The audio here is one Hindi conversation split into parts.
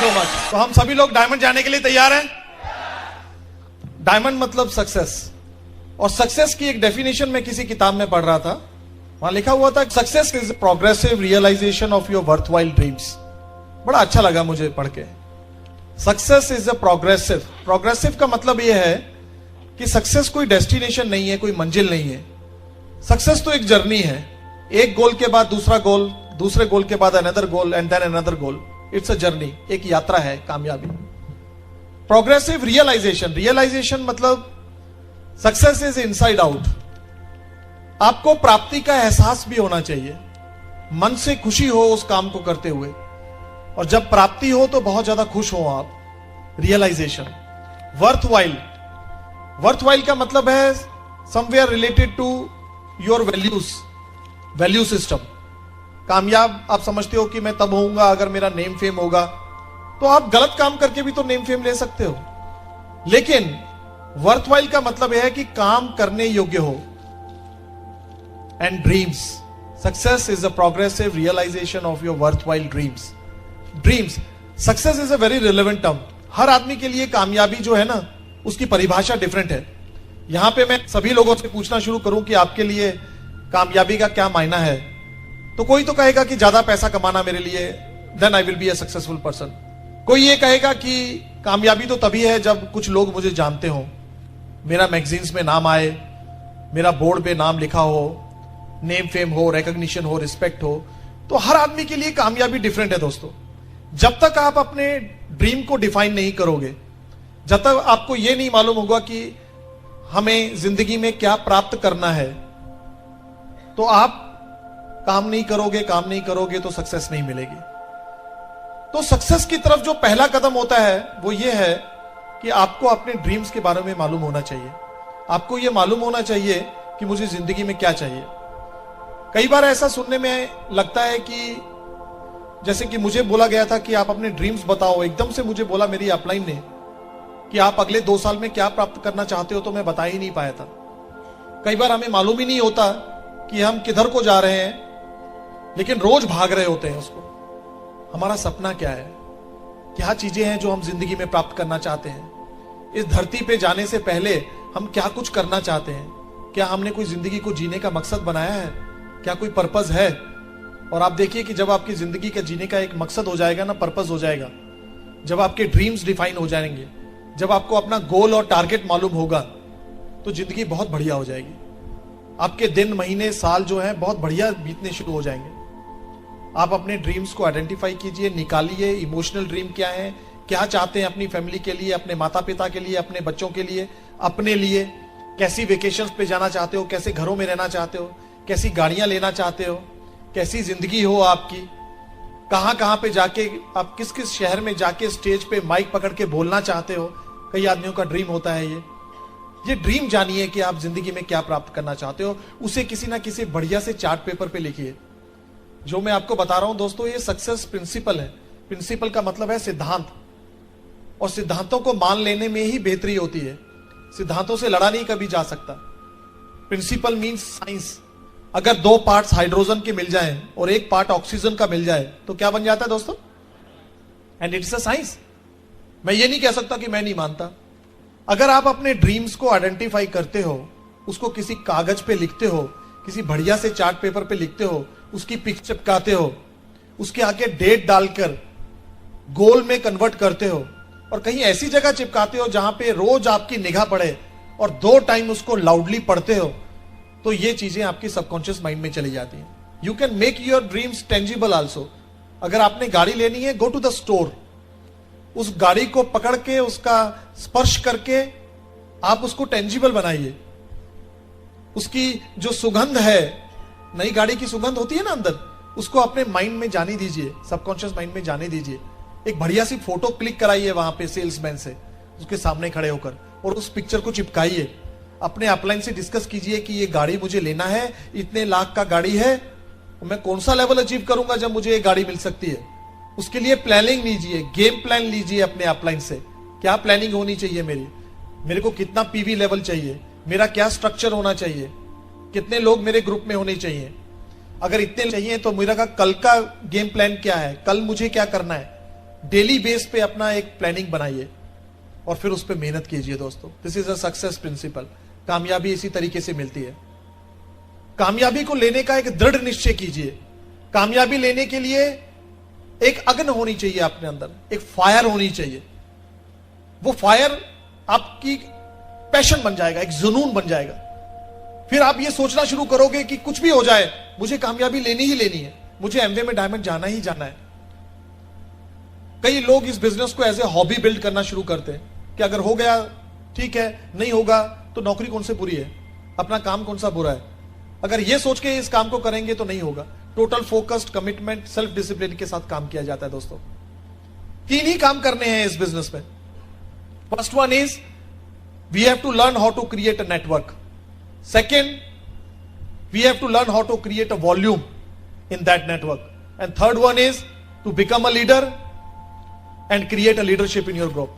So much. तो हम सभी लोग डायमंड जाने के लिए तैयार हैं। डायमंड मतलब सक्सेस, और सक्सेस की एक डेफिनेशन मैं किसी किताब में पढ़ रहा था, वहां लिखा हुआ था success is progressive realisation of your worthwhile dreams. बड़ा अच्छा लगा मुझे पढ़ के। Success is a progressive. Progressive का मतलब यह है कि सक्सेस कोई डेस्टिनेशन नहीं है, कोई मंजिल नहीं है। सक्सेस तो एक जर्नी है, एक गोल के बाद दूसरा गोल, दूसरे गोल के बाद another goal and then another goal. It's a journey, एक यात्रा है कामयाबी। प्रोग्रेसिव रियलाइजेशन, रियलाइजेशन मतलब सक्सेस इज इनसाइड आउट। आपको प्राप्ति का एहसास भी होना चाहिए, मन से खुशी हो उस काम को करते हुए, और जब प्राप्ति हो तो बहुत ज्यादा खुश हो आप। रियलाइजेशन। वर्थवाइल, वर्थवाइल का मतलब है somewhere related to your values, value system. कामयाब आप समझते हो कि मैं तब होऊंगा अगर मेरा नेम फेम होगा, तो आप गलत काम करके भी तो नेम फेम ले सकते हो। लेकिन वर्थवाइल का मतलब यह है कि काम करने योग्य हो। And dreams, success is a progressive realisation of your worthwhile dreams. Dreams, success is a very relevant term. हर आदमी के लिए कामयाबी जो है ना, उसकी परिभाषा डिफरेंट है। यहां पे मैं सभी लोगों से पूछना शुरू करूं कि आपके लिए कामयाबी का क्या मायना है, तो कोई तो कहेगा कि ज्यादा पैसा कमाना मेरे लिए, then I will be a successful person. कोई ये कहेगा कि कामयाबी तो तभी है जब कुछ लोग मुझे जानते हो, मेरा मैगजीन्स में नाम आए, मेरा बोर्ड पे नाम लिखा हो, नेम फेम हो, रिकॉग्निशन हो, रिस्पेक्ट हो। तो हर आदमी के लिए कामयाबी डिफरेंट है दोस्तों। जब तक आप अपने ड्रीम को डिफाइन नहीं करोगे, जब तक आपको यह नहीं मालूम होगा कि हमें जिंदगी में क्या प्राप्त करना है, तो आप काम नहीं करोगे तो सक्सेस नहीं मिलेगी। तो सक्सेस की तरफ जो पहला कदम होता है वो ये है कि आपको अपने ड्रीम्स के बारे में मालूम होना चाहिए। आपको ये मालूम होना चाहिए कि मुझे जिंदगी में क्या चाहिए। कई बार ऐसा सुनने में लगता है कि जैसे कि मुझे बोला गया था कि आप अपने ड्रीम्स बताओ। एकदम से मुझे बोला मेरी अपलाइन ने कि आप अगले 2 साल में क्या प्राप्त करना चाहते हो, तो मैं बता ही नहीं पाया था। कई बार हमें मालूम ही नहीं होता कि हम किधर को जा रहे हैं, लेकिन रोज भाग रहे होते हैं उसको। हमारा सपना क्या है, क्या चीजें हैं जो हम जिंदगी में प्राप्त करना चाहते हैं, इस धरती पे जाने से पहले हम क्या कुछ करना चाहते हैं, क्या हमने कोई जिंदगी को जीने का मकसद बनाया है, क्या कोई पर्पस है। और आप देखिए कि जब आपकी जिंदगी का जीने का एक मकसद हो जाएगा ना, पर्पस हो जाएगा, जब आपके ड्रीम्स डिफाइन हो जाएंगे, जब आपको अपना गोल और टारगेट मालूम होगा, तो जिंदगी बहुत बढ़िया हो जाएगी। आपके दिन, महीने, साल जो है बहुत बढ़िया बीतने शुरू हो जाएंगे। आप अपने ड्रीम्स को आइडेंटिफाई कीजिए, निकालिए। इमोशनल ड्रीम क्या है, क्या चाहते हैं अपनी फैमिली के लिए, अपने माता पिता के लिए, अपने बच्चों के लिए, अपने लिए। कैसी वेकेशंस पे जाना चाहते हो, कैसे घरों में रहना चाहते हो, कैसी गाड़ियां लेना चाहते हो, कैसी जिंदगी हो आपकी, कहां कहां पे जाके आप किस किस शहर में जाके स्टेज पे माइक पकड़ के बोलना चाहते हो। कई आदमियों का ड्रीम होता है ये ड्रीम जानिए कि आप जिंदगी में क्या प्राप्त करना चाहते हो। उसे किसी ना किसी बढ़िया से चार्ट पेपर पे लिखिए। जो मैं आपको बता रहा हूं दोस्तों, ये सक्सेस प्रिंसिपल है। प्रिंसिपल का मतलब है सिद्धांत, और सिद्धांतों को मान लेने में ही बेहतरी होती है। सिद्धांतों से लड़ा नहीं कभी जा सकता। Principle means science. अगर 2 पार्ट्स हाइड्रोजन के मिल जाएं और 1 पार्ट ऑक्सीजन का मिल जाए तो क्या बन जाता है दोस्तों? And it's a science. मैं ये नहीं कह सकता कि मैं नहीं मानता। अगर आप अपने ड्रीम्स को आइडेंटिफाई करते हो, उसको किसी कागज पे लिखते हो, किसी बढ़िया से चार्ट पेपर पे लिखते हो, उसकी पिक चिपकाते हो, उसके आगे डेट डालकर गोल में कन्वर्ट करते हो, और कहीं ऐसी जगह चिपकाते हो जहां पे रोज आपकी निगाह पड़े और 2 टाइम उसको लाउडली पढ़ते हो, तो ये चीजें आपकी सबकॉन्शियस माइंड में चली जाती हैं। You can make your dreams tangible also. अगर आपने गाड़ी लेनी है, गो टू द स्टोर, उस गाड़ी को पकड़ के, उसका स्पर्श करके आप उसको टेंजिबल बनाइए। उसकी जो सुगंध है, नई गाड़ी की सुगंध होती है ना अंदर, उसको अपने माइंड में जाने दीजिए, सबकॉन्शियस माइंड में जाने दीजिए। एक बढ़िया सी फोटो क्लिक कराइए वहां पे सेल्समैन से, उसके सामने खड़े होकर, और उस पिक्चर को चिपकाइए। अपने अपलाइन से डिस्कस कीजिए कि ये गाड़ी मुझे लेना है, इतने लाख का गाड़ी है, मैं कौन सा लेवल अचीव करूंगा जब मुझे ये गाड़ी मिल सकती है। उसके लिए प्लानिंग लीजिए, गेम प्लान लीजिए अपने अपलाइन से। क्या प्लानिंग होनी चाहिए मेरे को कितना पीवी लेवल चाहिए, मेरा क्या स्ट्रक्चर होना चाहिए, कितने लोग मेरे ग्रुप में होने चाहिए। अगर इतने चाहिए तो मेरा कल का गेम प्लान क्या है, कल मुझे क्या करना है, डेली बेस पे अपना एक प्लानिंग बनाइए और फिर उस पर मेहनत कीजिए दोस्तों। This is a success principle. कामयाबी इसी तरीके से मिलती है। कामयाबी को लेने का एक दृढ़ निश्चय कीजिए। कामयाबी लेने के लिए एक अग्नि होनी चाहिए अपने अंदर, एक फायर होनी चाहिए। वो फायर आपकी पैशन बन जाएगा, एक जुनून बन जाएगा। फिर आप ये सोचना शुरू करोगे कि कुछ भी हो जाए मुझे कामयाबी लेनी ही लेनी है, मुझे एमवे में डायमंड जाना ही जाना है। कई लोग इस बिजनेस को एज ए हॉबी बिल्ड करना शुरू करते हैं कि अगर हो गया ठीक है, नहीं होगा तो नौकरी कौन से बुरी है, अपना काम कौन सा बुरा है। अगर ये सोच के इस काम को करेंगे तो नहीं होगा। Total focused, commitment, self discipline के साथ काम किया जाता है दोस्तों। 3 ही काम करने हैं इस बिजनेस में। First one is we have to learn how to create a network. Second, we have to learn how to create a volume in that network. And third one is to become a leader and create a leadership in your group.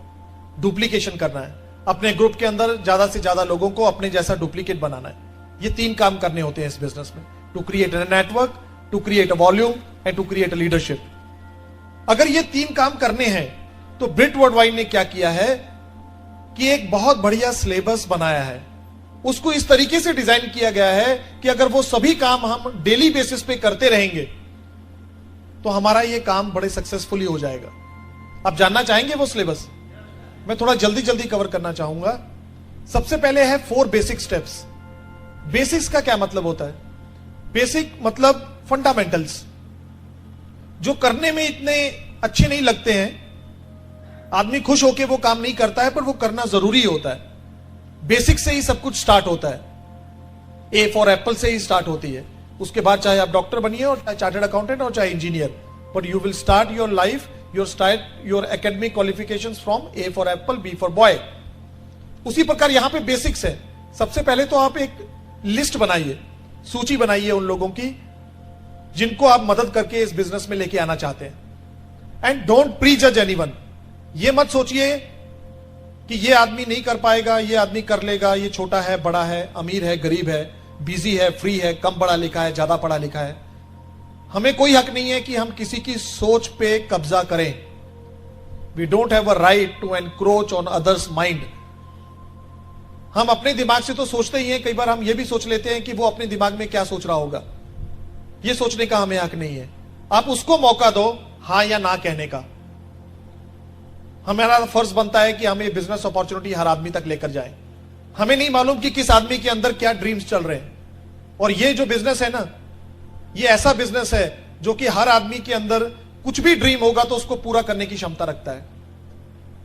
Duplication करना है, अपने ग्रुप के अंदर ज्यादा से ज्यादा लोगों को अपने जैसा डुप्लीकेट बनाना है। ये 3 काम करने होते हैं इस बिजनेस में, to create a network, to create a volume and to create a leadership. अगर ये 3 काम करने हैं तो ब्रिट वर्ल्डवाइड ने क्या किया है कि एक बहुत बढ़िया सिलेबस बनाया है। उसको इस तरीके से डिजाइन किया गया है कि अगर वो सभी काम हम डेली बेसिस पे करते रहेंगे तो हमारा ये काम बड़े सक्सेसफुली हो जाएगा। आप जानना चाहेंगे वो सिलेबस? मैं थोड़ा जल्दी जल्दी कवर करना चाहूंगा। सबसे पहले है 4 बेसिक स्टेप्स। बेसिक्स का क्या मतलब होता है? बेसिक मतलब फंडामेंटल्स, जो करने में इतने अच्छे नहीं लगते हैं। आदमी खुश होकर वो काम नहीं करता है, पर वो करना जरूरी होता है। बेसिक से ही सब कुछ स्टार्ट होता है। ए फॉर एप्पल से ही स्टार्ट होती है। उसके बाद चाहे आप डॉक्टर बनिए और चाहे चार्टर्ड अकाउंटेंट और चाहे engineer, but you will start your life, your academic qualifications from A for apple, B for boy. उसी प्रकार यहां पे बेसिक्स है। सबसे पहले तो आप एक लिस्ट बनाइए, सूची बनाइए उन लोगों की जिनको आप मदद करके इस बिजनेस में लेके आना चाहते हैं। एंड डोंट प्री जज एनीवन। ये मत सोचिए कि ये आदमी नहीं कर पाएगा, ये आदमी कर लेगा, ये छोटा है, बड़ा है, अमीर है, गरीब है, बिजी है, फ्री है, कम पढ़ा लिखा है, ज्यादा पढ़ा लिखा है। हमें कोई हक नहीं है कि हम किसी की सोच पे कब्जा करें। We don't have a right to encroach on others mind. हम अपने दिमाग से तो सोचते ही हैं, कई बार हम ये भी सोच लेते हैं कि वो अपने दिमाग में क्या सोच रहा होगा। ये सोचने का हमें हक नहीं है। आप उसको मौका दो हां या ना कहने का। हमारा फर्ज बनता है कि हम ये बिजनेस अपॉर्चुनिटी हर आदमी तक लेकर जाएं। हमें नहीं मालूम कि किस आदमी के अंदर क्या ड्रीम्स चल रहे हैं। और ये जो बिजनेस है ना, ये ऐसा बिजनेस है जो कि हर आदमी के अंदर कुछ भी ड्रीम होगा तो उसको पूरा करने की क्षमता रखता है।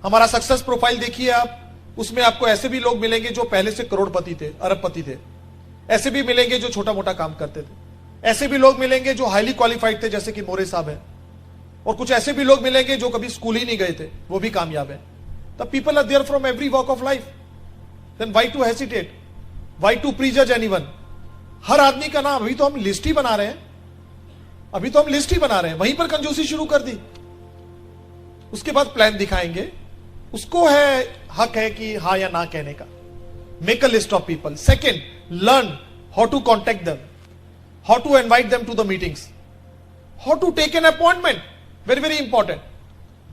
हमारा सक्सेस प्रोफाइल देखिए आप, उसमें आपको ऐसे भी लोग मिलेंगे जो पहले से करोड़पति थे, अरबपति थे। ऐसे भी मिलेंगे जो छोटा मोटा काम करते थे। ऐसे भी लोग मिलेंगे जो हाईली क्वालिफाइड थे, जैसे कि मोरे साहब हैं। और कुछ ऐसे भी लोग मिलेंगे जो कभी स्कूल ही नहीं गए थे, वो भी कामयाब है। The people are there from every walk of life. Then why to hesitate, why to prejudge anyone. हर आदमी का नाम, अभी तो हम लिस्ट ही बना रहे हैं, अभी तो हम लिस्ट ही बना रहे हैं, वहीं पर कंजूसी शुरू कर दी। उसके बाद प्लान दिखाएंगे, उसको है हक है कि हाँ या ना कहने का। Make a list of people. Second, learn how to contact them, how to invite them to the meetings, how to take an appointment. Very very important.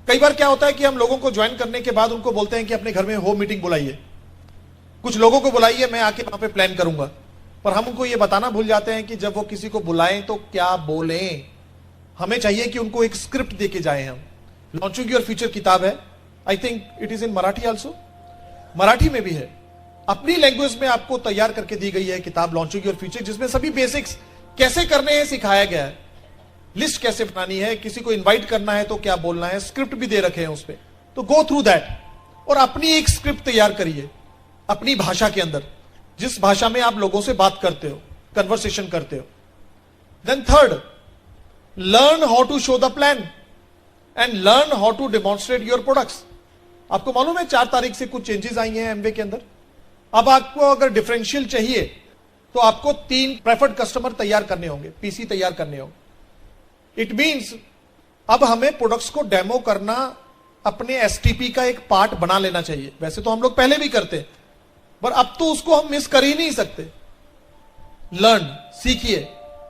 कई बार क्या होता है कि हम लोगों को ज्वाइन करने के बाद उनको बोलते हैं कि अपने घर में होम मीटिंग बुलाइए, कुछ लोगों को बुलाइए, मैं आके वहां पे प्लान करूंगा। पर हम उनको ये बताना भूल जाते हैं कि जब वो किसी को बुलाएं तो क्या बोलें। हमें चाहिए कि उनको एक स्क्रिप्ट देके जाए। हम लॉन्चिंग योर फ्यूचर किताब है, I think it is in Marathi also, Marathi में भी है। अपनी लैंग्वेज में आपको तैयार करके दी गई है किताब लॉन्चिंग योर फ्यूचर, जिसमें सभी बेसिक्स कैसे करने हैं सिखाया गया है। लिस्ट कैसे बनानी है, किसी को इनवाइट करना है तो क्या बोलना है, स्क्रिप्ट भी दे रखे हैं उस पर। तो गो थ्रू दैट और अपनी एक स्क्रिप्ट तैयार करिए अपनी भाषा के अंदर, जिस भाषा में आप लोगों से बात करते हो, कन्वर्सेशन करते हो। Then third, learn how to show the plan and learn how to demonstrate your products. आपको मालूम है 4 तारीख से कुछ चेंजेस आई हैं एमवे के अंदर। अब आपको अगर डिफरेंशियल चाहिए तो आपको 3 प्रेफर्ड कस्टमर तैयार करने होंगे, पीसी तैयार करने होंगे। इट मींस अब हमें प्रोडक्ट्स को डेमो करना अपने एसटीपी का एक पार्ट बना लेना चाहिए। वैसे तो हम लोग पहले भी करते, पर अब तो उसको हम मिस कर ही नहीं सकते। लर्न, सीखिए।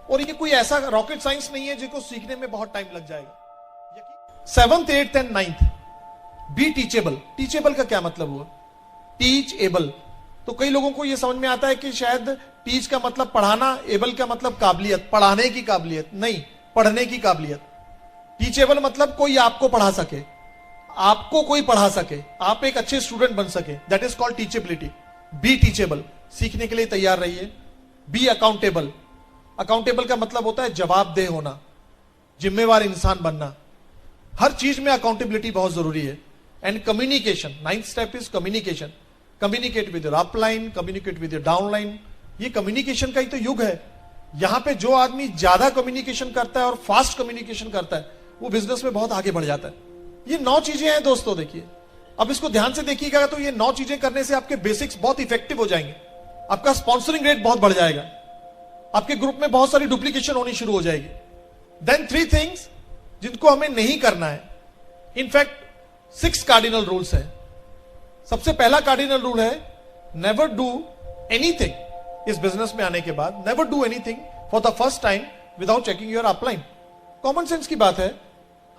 और ये कोई ऐसा रॉकेट साइंस नहीं है जिसको सीखने में बहुत टाइम लग जाएगा। 7th 8th and 9th, B teachable. Teachable का क्या मतलब हुआ? Teach able. तो कई लोगों को यह समझ में आता है कि शायद टीच का मतलब पढ़ाना, एबल का मतलब काबिलियत, पढ़ाने की काबिलियत नहीं, पढ़ने की काबिलियत। टीचेबल मतलब कोई आपको पढ़ा सके, आपको कोई पढ़ा सके, आप एक अच्छे स्टूडेंट बन सके, that is called teachability. Be teachable, सीखने के लिए तैयार रहिए। Be accountable. अकाउंटेबल का मतलब होता है जवाबदेह होना, जिम्मेवार इंसान बनना। हर चीज में अकाउंटेबिलिटी बहुत जरूरी है। And communication, 9th step is communication. Communicate with your upline, communicate with your downline. ये कम्युनिकेशन का ही तो युग है। यहां पे जो आदमी ज्यादा कम्युनिकेशन करता है और फास्ट कम्युनिकेशन करता है, वो बिजनेस में बहुत आगे बढ़ जाता है। ये 9 चीजें हैं दोस्तों, देखिए। अब इसको ध्यान से देखिएगा तो ये 9 चीजें करने से आपके बेसिक्स बहुत इफेक्टिव हो जाएंगे। आपका स्पॉन्सरिंग रेट बहुत बढ़ जाएगा, आपके ग्रुप में बहुत सारी डुप्लीकेशन होनी शुरू हो जाएगी। देन 3 थिंग्स जिनको हमें नहीं करना है। इनफैक्ट 6 कार्डिनल रूल्स हैं। सबसे पहला कार्डिनल रूल है नेवर डू एनीथिंग। इस बिजनेस में आने के बाद never do anything for the first time without checking your upline. Common sense की बात है।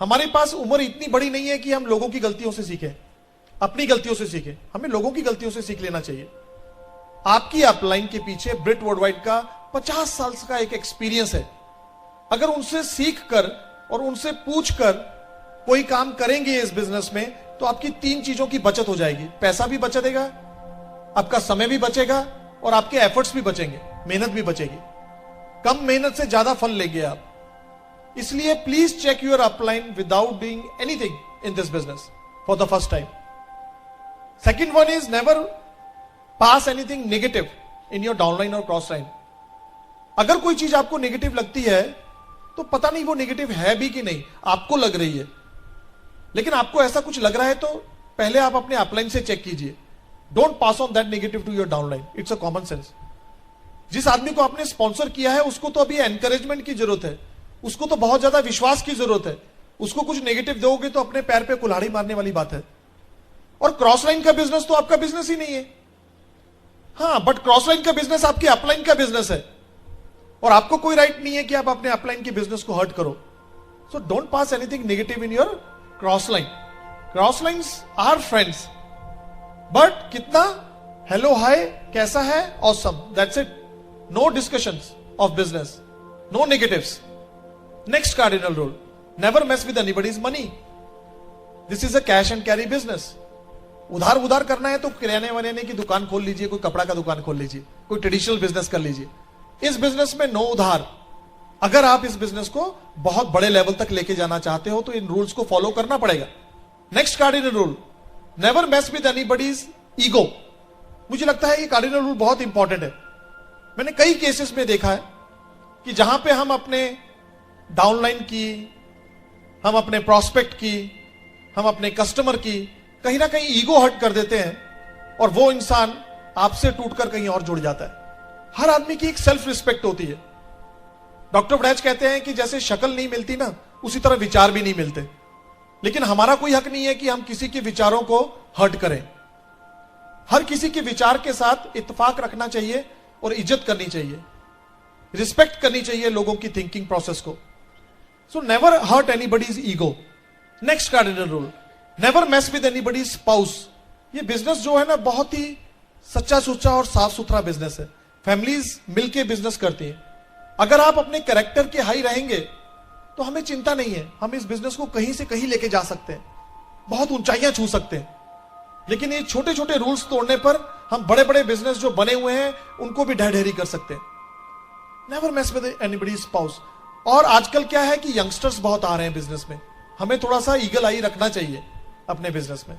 हमारे पास उम्र इतनी बड़ी नहीं है कि हम लोगों की गलतियों से सीखें, अपनी गलतियों से सीखें। हमें लोगों की गलतियों से सीख लेना चाहिए। आपकी अपलाइन के पीछे ब्रिट वर्ल्डवाइड का 50 साल का एक एक्सपीरियंस है। अगर उनसे सीख कर और उनसे पूछ कर कोई काम करेंगे इस बिजनेस में, तो आपकी 3 चीजों की बचत हो जाएगी। पैसा भी बचेगा, आपका समय भी बचेगा और आपके एफर्ट्स भी बचेंगे, मेहनत भी बचेगी। कम मेहनत से ज्यादा फल लेंगे आप। इसलिए please check your upline without doing anything in this business for the first time. Second one is never pass anything negative in your downline और क्रॉस लाइन। अगर कोई चीज आपको नेगेटिव लगती है तो पता नहीं वो नेगेटिव है भी कि नहीं, आपको लग रही है, लेकिन आपको ऐसा कुछ लग रहा है तो पहले आप अपने अपलाइन से चेक कीजिए। Don't pass on that negative to your downline, it's a common sense. जिस आदमी को आपने स्पॉन्सर किया है उसको तो अभी एनकरेजमेंट की जरूरत है, उसको तो बहुत ज्यादा विश्वास की जरूरत है। उसको कुछ नेगेटिव दोगे तो अपने पैर पे कुल्हाड़ी मारने वाली बात है। और क्रॉस लाइन का बिजनेस तो आपका बिजनेस ही नहीं है। हाँ, बट क्रॉस लाइन का बिजनेस आपकी अपलाइन का बिजनेस है और आपको कोई राइट नहीं है कि आप अपने अपलाइन के बिजनेस को हर्ट करो। So don't pass anything negative in your cross line. Cross lines are friends, but कितना हेलो हाय कैसा है, awesome, that's it. No discussions of business, no negatives. Next cardinal rule, never mess with anybody's money. This is a cash and carry business. उधार करना है तो किराने वराने की दुकान खोल लीजिए, कोई कपड़ा का दुकान खोल लीजिए, कोई ट्रेडिशनल बिजनेस कर लीजिए। इस बिजनेस में नो उधार। अगर आप इस बिजनेस को बहुत बड़े लेवल तक लेके जाना चाहते हो तो इन रूल्स को फॉलो करना पड़ेगा। Next cardinal rule, never mess with anybody's ego. मुझे लगता है ये कार्डिनल रूल बहुत इंपॉर्टेंट है। मैंने कई केसेस में देखा है कि जहां पे हम अपने डाउनलाइन की, हम अपने प्रोस्पेक्ट की, हम अपने कस्टमर की कहीं ना कहीं ईगो हर्ट कर देते हैं और वो इंसान आपसे टूटकर कहीं और जुड़ जाता है। हर आदमी की एक सेल्फ रिस्पेक्ट होती है। डॉक्टर ब्रैच कहते हैं कि जैसे शक्ल नहीं मिलती ना, उसी तरह विचार भी नहीं मिलते। लेकिन हमारा कोई हक नहीं है कि हम किसी के विचारों को हर्ट करें। हर किसी के विचार के साथ इत्तेफाक रखना चाहिए और इज्जत करनी चाहिए, रिस्पेक्ट करनी चाहिए लोगों की थिंकिंग प्रोसेस को। So never hurt anybody's ego. Next cardinal rule, never mess with anybody's spouse. ये बिजनेस जो है ना, बहुत ही सच्चा सुच्चा और साफ सुथरा बिजनेस है। फैमिलीज मिलके बिजनेस करती हैं। अगर आप अपने कैरेक्टर के हाई रहेंगे तो हमें चिंता नहीं है, हम इस बिजनेस को कहीं से कहीं लेके जा सकते हैं, बहुत ऊंचाइयां छू सकते हैं। लेकिन ये छोटे छोटे रूल्स तोड़ने पर हम बड़े बड़े बिजनेस जो बने हुए हैं उनको भी ढहढेरी कर सकते हैं। Never mess with anybody's spouse. और आजकल क्या है कि यंगस्टर्स बहुत आ रहे हैं बिजनेस में, हमें थोड़ा सा ईगल आई रखना चाहिए अपने बिजनेस में।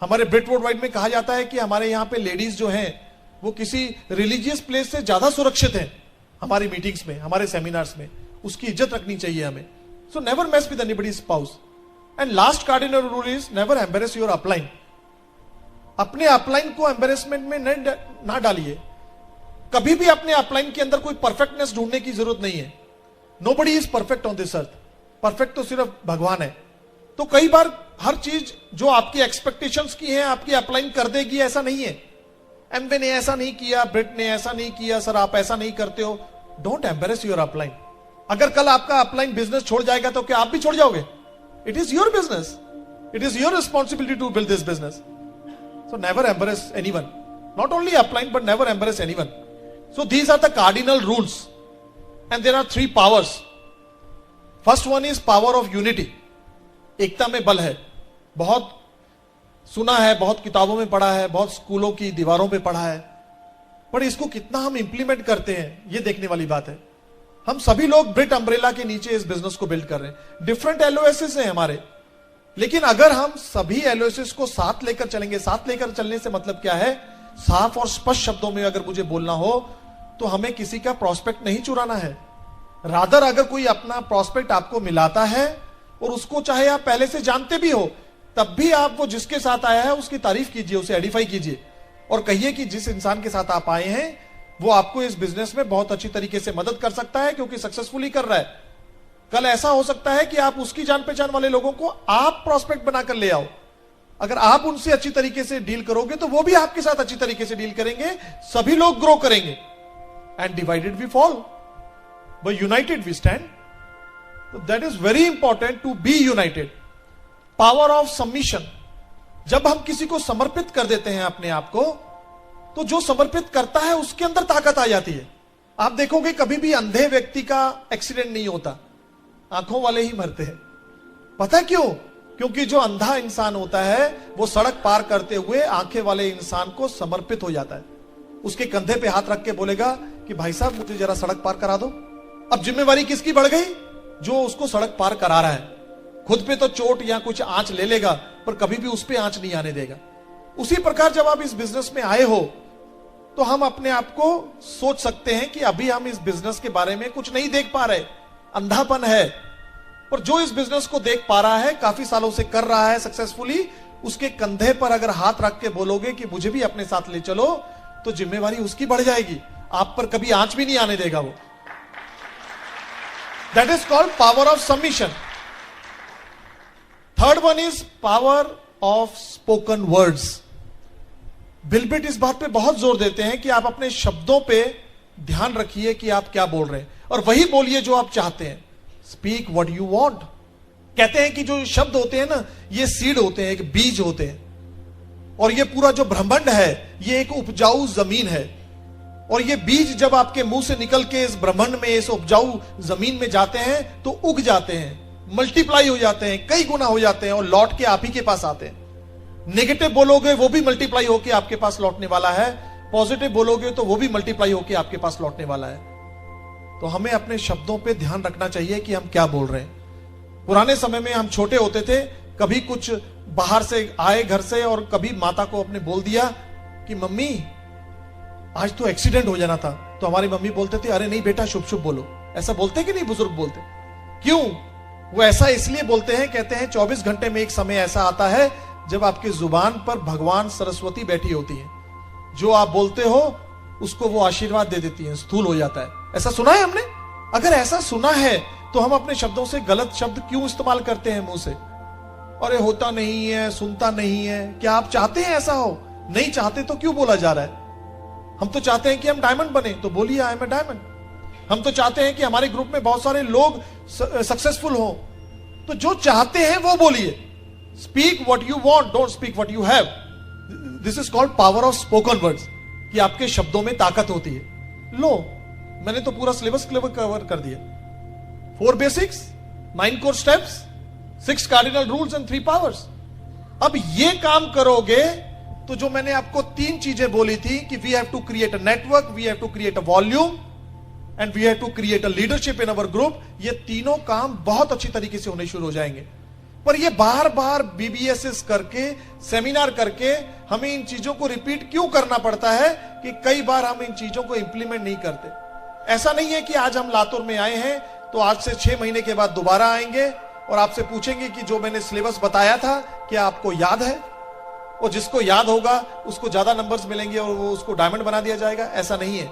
हमारे ब्रिट वर्ल्डवाइड में कहा जाता है कि हमारे यहाँ पे लेडीज जो हैं वो किसी रिलीजियस प्लेस से ज्यादा सुरक्षित हैं। हमारी मीटिंग्स में, हमारे सेमिनार्स में उसकी इज्जत रखनी चाहिए हमें। So never mess with anybody's spouse. And last cardinal rule is never embarrass your upline. अपने अपलाइन को एम्बेरेसमेंट में ना डालिए। कभी भी अपने अपलाइन के अंदर कोई परफेक्टनेस ढूंढने की जरूरत नहीं है। Nobody is perfect on this earth. Perfect तो सिर्फ भगवान है। तो कई बार हर चीज जो आपकी एक्सपेक्टेशंस की है आपकी अपलाइन कर देगी, ऐसा नहीं है। एमवे ने ऐसा नहीं किया, ब्रिट ने ऐसा नहीं किया, सर आप ऐसा नहीं करते हो। Don't embarrass your upline. अगर कल आपका अपलाइन बिजनेस छोड़ जाएगा तो क्या आप भी छोड़ जाओगे? It is your business. It is your responsibility to build this business. So never embarrass anyone. Not only upline, but never embarrass anyone. So these are the cardinal rules. And there are 3 powers. First one is power of unity. एकता में बल है. बहुत सुना है, बहुत किताबों में पढ़ा है, बहुत स्कूलों की दीवारों पे पढ़ा है, पर इसको कितना हम इंप्लीमेंट करते हैं, ये देखने वाली बात है. हम सभी लोग ब्रिट अम्ब्रेला के नीचे इस बिजनेस को बिल्ड कर रहे हैं. डिफरेंट एलओएसएस हैं हमारे, लेकिन अगर हम सभी एलओएसएस को साथ लेकर चलेंगे, साथ लेकर चलने से मतलब क्या है, साफ और स्पष्ट शब्दों में अगर मुझे बोलना हो तो हमें किसी का प्रोस्पेक्ट नहीं चुराना है. रादर अगर कोई अपना प्रोस्पेक्ट आपको मिलाता है और उसको चाहे आप पहले से जानते भी हो, तब भी आप वो जिसके साथ आया है उसकी तारीफ कीजिए, उसे एडिफाई कीजिए और कहिए कि जिस इंसान के साथ आप आए हैं वो आपको इस बिजनेस में बहुत अच्छी तरीके से मदद कर सकता है, क्योंकि सक्सेसफुली कर रहा है. कल ऐसा हो सकता है कि आप उसकी जान पहचान वाले लोगों को आप प्रोस्पेक्ट बनाकर ले आओ. अगर आप उनसे अच्छी तरीके से डील करोगे तो वो भी आपके साथ अच्छी तरीके से डील करेंगे, सभी लोग ग्रो करेंगे. And divided we fall, but united we stand. That is very important to be united. Power of submission. जब हम किसी को समर्पित कर देते हैं अपने आप को, तो जो समर्पित करता है उसके अंदर ताकत आ जाती है. आप देखोगे कभी भी अंधे व्यक्ति का एक्सीडेंट नहीं होता, आंखों वाले ही मरते हैं. पता क्यों? क्योंकि जो अंधा इंसान होता है वो सड़क पार करते हुए आंखें वाले इंसान को समर्पित हो जाता है. उसके कंधे पे हाथ रख के बोलेगा कि भाई साहब मुझे जरा सड़क पार करा दो. अब जिम्मेवारी किसकी बढ़ गई? जो उसको सड़क पार करा रहा है. खुद पे तो चोट या कुछ आंच ले लेगा, पर कभी भी उस पे आंच नहीं आने देगा. उसी प्रकार जब आप इस बिजनेस में आए हो तो हम अपने आप को सोच सकते हैं कि अभी हम इस बिजनेस के बारे में कुछ नहीं देख पा रहे, अंधापन है. पर जो इस बिजनेस को देख पा रहा है, काफी सालों से कर रहा है सक्सेसफुली, उसके कंधे पर अगर हाथ रख के बोलोगे कि मुझे भी अपने साथ ले चलो, तो जिम्मेवारी उसकी बढ़ जाएगी. आप पर कभी आंच भी नहीं आने देगा वो. That is called power of submission. Third one is power of spoken words. Bill bit इस बात पे बहुत जोर देते हैं कि आप अपने शब्दों पे ध्यान रखिए कि आप क्या बोल रहे हैं, और वही बोलिए जो आप चाहते हैं. Speak what you want. कहते हैं कि जो शब्द होते हैं ना, ये सीड होते हैं, एक बीज होते हैं, और ये पूरा जो ब्रह्मांड है ये एक उपजाऊ जमीन है. और ये बीज जब आपके मुंह से निकल के इस ब्रह्मांड में, इस उपजाऊ जमीन में जाते हैं तो उग जाते हैं, मल्टीप्लाई हो जाते हैं, कई गुना हो जाते हैं और लौट के आप ही के पास आते हैं. नेगेटिव बोलोगे वो भी मल्टीप्लाई होके आपके पास लौटने वाला है, पॉजिटिव बोलोगे तो वो भी मल्टीप्लाई होके आपके पास लौटने वाला है. तो हमें अपने शब्दों पे ध्यान रखना चाहिए कि हम क्या बोल रहे हैं. पुराने समय में हम छोटे होते थे, कभी कुछ बाहर से आए घर से और कभी माता को अपने बोल दिया कि मम्मी आज तो एक्सीडेंट हो जाना था, तो हमारी मम्मी बोलते थे अरे नहीं बेटा शुभ शुभ बोलो. ऐसा बोलते कि नहीं बुजुर्ग बोलते? क्यों? वो ऐसा इसलिए बोलते हैं, कहते हैं 24 घंटे में एक समय ऐसा आता है जब आपकी जुबान पर भगवान सरस्वती बैठी होती है. जो आप बोलते हो उसको वो आशीर्वाद दे देती है, स्थूल हो जाता है. ऐसा सुना है हमने? अगर ऐसा सुना है तो हम अपने शब्दों से गलत शब्द क्यों इस्तेमाल करते हैं मुंह से? अरे होता नहीं है, सुनता नहीं है. क्या आप चाहते हैं ऐसा हो? नहीं चाहते तो क्यों बोला जा रहा है? हम तो चाहते हैं कि हम डायमंड बने, तो बोलिए आई एम ए डायमंड. हम तो चाहते हैं कि हमारे ग्रुप में बहुत सारे लोग सक्सेसफुल हो, तो जो चाहते हैं वो बोलिए. Speak what you want, don't speak what you have. This is called power of spoken words, कि आपके शब्दों में ताकत होती है. लो, मैंने तो पूरा सिलेबस कवर कर दिया. 4 basics, 9 core steps, 6 cardinal rules and 3 powers. अब ये काम करोगे तो जो मैंने आपको 3 चीजें बोली थी कि we have to create a network, we have to create a volume and we have to create a leadership in our group, ये तीनों काम बहुत अच्छी तरीके से होने शुरू हो जाएंगे. पर ये बार बार बीबीएसएस करके, सेमिनार करके हमें इन चीजों को रिपीट क्यों करना पड़ता है कि कई बार हम इन चीजों को इंप्लीमेंट नहीं करते. ऐसा नहीं है कि आज हम लातूर में आए हैं तो आज से 6 महीने के बाद दोबारा आएंगे और आपसे पूछेंगे कि जो मैंने सिलेबस बताया था क्या आपको याद है, और जिसको याद होगा उसको ज्यादा नंबर्स मिलेंगे और वो उसको डायमंड बना दिया जाएगा. ऐसा नहीं है.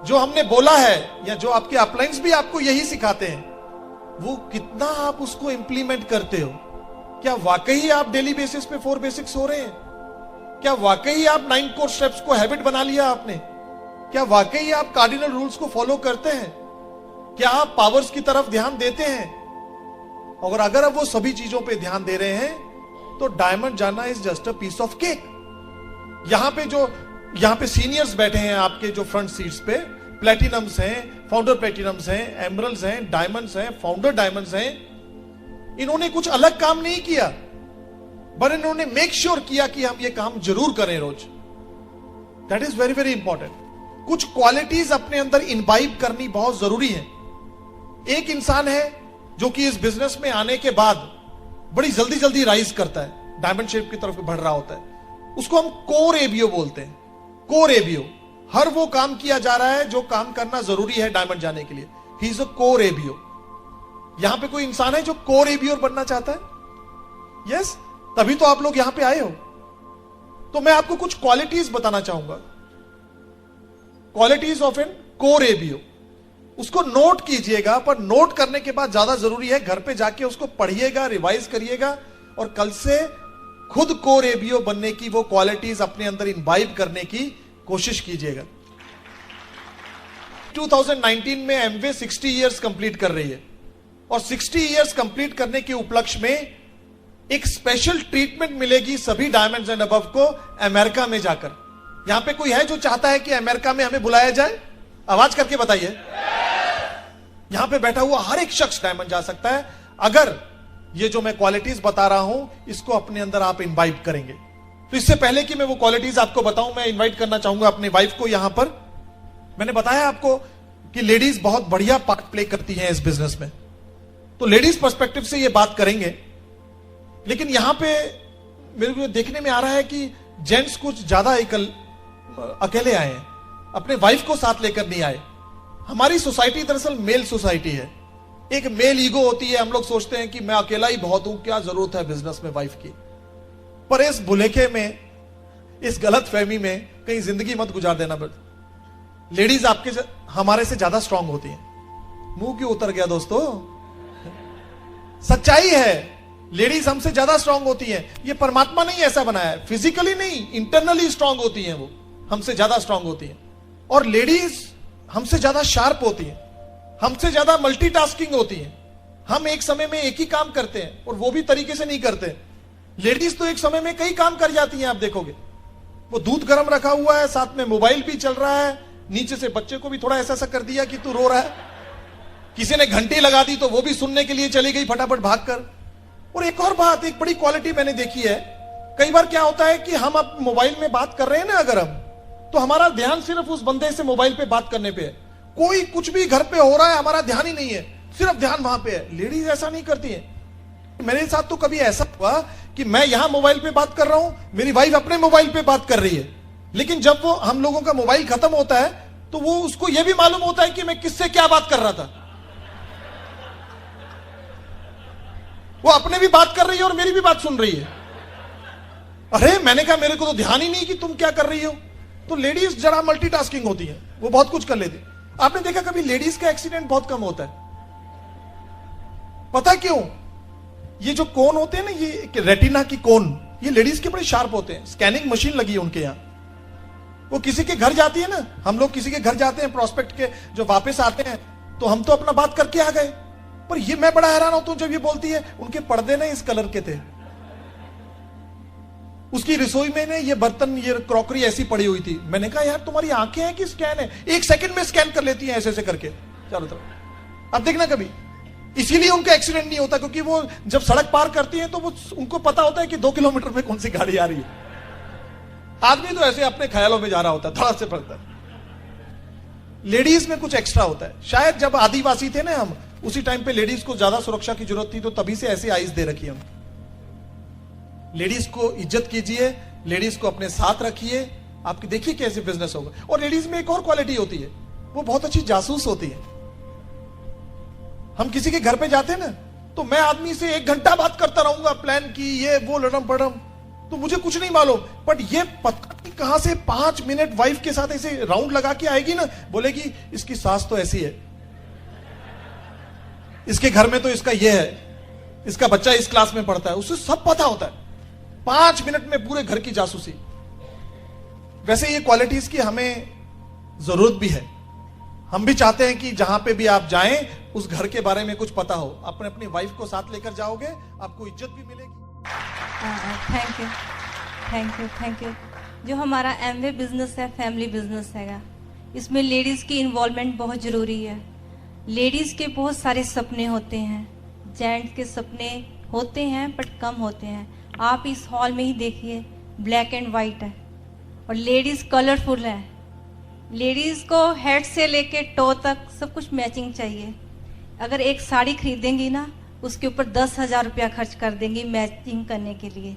जो हमने बोला है या जो आपके अपलाइंस भी आपको यही सिखाते हैं, वो कितना आप उसको इंप्लीमेंट करते हो. क्या वाकई आप डेली बेसिस पे 4 बेसिक्स हो रहे हैं? क्या वाकई आप 9 कोर स्टेप्स को हैबिट बना लिया आपने? क्या वाकई आप कार्डिनल रूल्स को फॉलो करते हैं? क्या आप पावर्स की तरफ ध्यान देते हैं? और अगर अब वो सभी चीजों पे ध्यान दे रहे हैं तो डायमंड जाना is just a piece of cake. यहां पे सीनियर्स बैठे हैं आपके जो फ्रंट सीट्स पे, प्लेटिनम्स हैं, फाउंडर प्लेटिनम्स हैं, एमरल्ड्स हैं, डायमंड्स हैं, फाउंडर डायमंड्स हैं। इन्होंने कुछ अलग काम नहीं किया, पर इन्होंने मेक श्योर किया कि हम ये काम जरूर करें रोज। That is very very important. कुछ क्वालिटीज अपने अंदर इनवाइब करनी बहुत जरूरी है। एक इंसान है जो कि इस बिजनेस में आने के बाद बड़ी जल्दी जल्दी राइज करता है, डायमंड शेप की तरफ बढ़ रहा होता है, उसको हम कोर एबीओ बोलते हैं। कोर एबीओ, हर वो काम किया जा रहा है जो काम करना जरूरी है डायमंड जाने के लिए। He is a core ABO. यहां पे कोई इंसान है जो कोर एबीओ बनना चाहता है? यस, तभी तो आप लोग यहां पे आए हो। तो मैं आपको कुछ क्वालिटीज बताना चाहूंगा, qualities of an core ABO. उसको नोट कीजिएगा, पर नोट करने के बाद ज्यादा जरूरी है घर पे जाके उसको पढ़िएगा, रिवाइज करिएगा और कल से खुद कोर एबीओ बनने की वो क्वालिटीज अपने अंदर इनवाइब करने की कोशिश कीजिएगा। 2019 में एमवे 60 इयर्स कंप्लीट कर रही है और 60 इयर्स कंप्लीट करने के उपलक्ष्य में एक स्पेशल ट्रीटमेंट मिलेगी सभी डायमंड्स एंड अबव को अमेरिका में जाकर। यहां पे कोई है जो चाहता है कि अमेरिका में हमें बुलाया जाए? आवाज करके बताइए। यहां पे बैठा हुआ हर एक शख्स डायमंड जा सकता है अगर ये जो मैं क्वालिटीज बता रहा हूं इसको अपने अंदर आप इनवाइट करेंगे। तो इससे पहले कि मैं वो क्वालिटीज आपको बताऊं, मैं इनवाइट करना चाहूंगा अपनी वाइफ को यहां पर। मैंने बताया आपको कि लेडीज बहुत बढ़िया पार्ट प्ले करती हैं इस बिजनेस में, तो लेडीज पर्सपेक्टिव से ये बात करेंगे। लेकिन यहां पे मेरे को देखने में आ रहा है कि जेंट्स कुछ ज्यादा अकेले आए हैं, अपने वाइफ को साथ लेकर नहीं आए। हमारी सोसाइटी दरअसल मेल सोसाइटी है, एक मेल ईगो होती है। हम लोग सोचते हैं कि मैं अकेला ही बहुत हूं, क्या जरूरत है बिजनेस में वाइफ की। पर इस भुलेखे में, इस गलत फहमी में कहीं जिंदगी मत गुजार देना। लेडीज हमारे से ज्यादा स्ट्रांग होती हैं। मुंह क्यों उतर गया दोस्तों? सच्चाई है, लेडीज हमसे ज्यादा स्ट्रांग होती हैं। ये परमात्मा नहीं ऐसा बनाया है, फिजिकली नहीं, इंटरनली स्ट्रांग होती हैं। वो हमसे ज्यादा स्ट्रांग होती हैं। और लेडीज हमसे ज्यादा शार्प होती हैं, हमसे ज्यादा मल्टीटास्किंग होती हैं। हम एक समय में एक ही काम करते हैं और वो भी तरीके से नहीं करते। लेडीज तो एक समय में कई काम कर जाती हैं। आप देखोगे वो दूध गर्म रखा हुआ है, साथ में मोबाइल भी चल रहा है, नीचे से बच्चे को भी थोड़ा ऐसा कर दिया कि तू रो रहा है, किसी ने घंटी लगा दी तो वो भी सुनने के लिए चली गई फटाफट भागकर। और एक और बात, एक बड़ी क्वालिटी मैंने देखी है, कई बार क्या होता है कि हम अब मोबाइल में बात कर रहे हैं ना, अगर हम, तो हमारा ध्यान सिर्फ उस बंदे से मोबाइल पे बात करने पे है। कोई कुछ भी घर पे हो रहा है, हमारा ध्यान ही नहीं है, सिर्फ ध्यान वहां पे है। लेडीज ऐसा नहीं करती है। मेरे साथ तो कभी ऐसा हुआ कि मैं यहां मोबाइल पे बात कर रहा हूं, मेरी वाइफ अपने मोबाइल पे बात कर रही है, लेकिन जब वो हम लोगों का मोबाइल खत्म होता है तो वो उसको यह भी मालूम होता है कि मैं किससे क्या बात कर रहा था। वो अपने भी बात कर रही है और मेरी भी बात सुन रही है। अरे मैंने कहा मेरे को तो ध्यान ही नहीं कि तुम क्या कर रही हो। तो लेडीज जरा मल्टीटास्किंग होती है, वो बहुत कुछ कर लेती। आपने देखा कभी लेडीज का एक्सीडेंट बहुत कम होता है? पता क्यों? ये जो कोन होते हैं ना, ये रेटिना की कोन, ये लेडीज के बड़े शार्प होते हैं। स्कैनिंग मशीन लगी है उनके यहां। वो किसी के घर जाती है ना, हम लोग किसी के घर जाते हैं प्रोस्पेक्ट के, जो वापस आते हैं तो हम तो अपना बात करके आ गए, पर ये मैं बड़ा हैरान होता हूं जब ये बोलती है उनके पर्दे ना इस कलर के थे, उसकी रसोई में ने ये बर्तन, ये क्रॉकरी ऐसी पड़ी हुई थी। मैंने कहा यार तुम्हारी आंखें हैं कि स्कैन है? 1 सेकंड में स्कैन कर लेती हैं ऐसे ऐसे करके चारों तरफ। अब देखना कभी, इसीलिए उनका एक्सीडेंट नहीं होता, क्योंकि वो जब सड़क पार करती हैं तो वो उनको पता होता है कि 2 किलोमीटर में कौन सी गाड़ी आ रही है। आदमी तो ऐसे अपने ख्यालों में जा रहा होता है, थोड़ा से पड़ता है। लेडीज में कुछ एक्स्ट्रा होता है। शायद जब आदिवासी थे ना हम, उसी टाइम पे लेडीज को ज्यादा सुरक्षा की जरूरत थी, तो तभी से ऐसी आइज दे रखी हम। लेडीज को इज्जत कीजिए, लेडीज को अपने साथ रखिए, आपकी देखिए कैसे बिजनेस होगा। और लेडीज में एक और क्वालिटी होती है, वो बहुत अच्छी जासूस होती है। हम किसी के घर पे जाते हैं ना, तो मैं आदमी से 1 घंटा बात करता रहूंगा, प्लान की, ये वो, लड़म पड़म, तो मुझे कुछ नहीं मालूम, बट ये पता नहीं कहां से 5 मिनट वाइफ के साथ ऐसे राउंड लगा के आएगी ना, बोलेगी इसकी सास तो ऐसी है, इसके घर में तो इसका ये है, इसका बच्चा इस क्लास में पढ़ता है, उसे सब पता होता है। 5 मिनट में पूरे घर की जासूसी। वैसे ये क्वालिटीज की हमें जरूरत भी है। हम भी चाहते हैं कि जहां पे भी आप जाएं उस घर के बारे में कुछ पता हो, अपने अपनी वाइफ को साथ लेकर जाओगे, आपको इज्जत भी मिलेगी। Thank you. जो हमारा एमवे बिजनेस है, फैमिली बिजनेस हैगा, इसमें लेडीज की इन्वॉल्वमेंट बहुत जरूरी है। लेडीज के बहुत सारे सपने होते हैं, जेंट्स के सपने होते हैं बट कम होते हैं। आप इस हॉल में ही देखिए, ब्लैक एंड वाइट है और लेडीज कलरफुल है। लेडीज को हेड से लेके टो तक सब कुछ मैचिंग चाहिए। अगर एक साड़ी खरीदेंगी ना, उसके ऊपर 10,000 रुपया खर्च कर देंगी मैचिंग करने के लिए।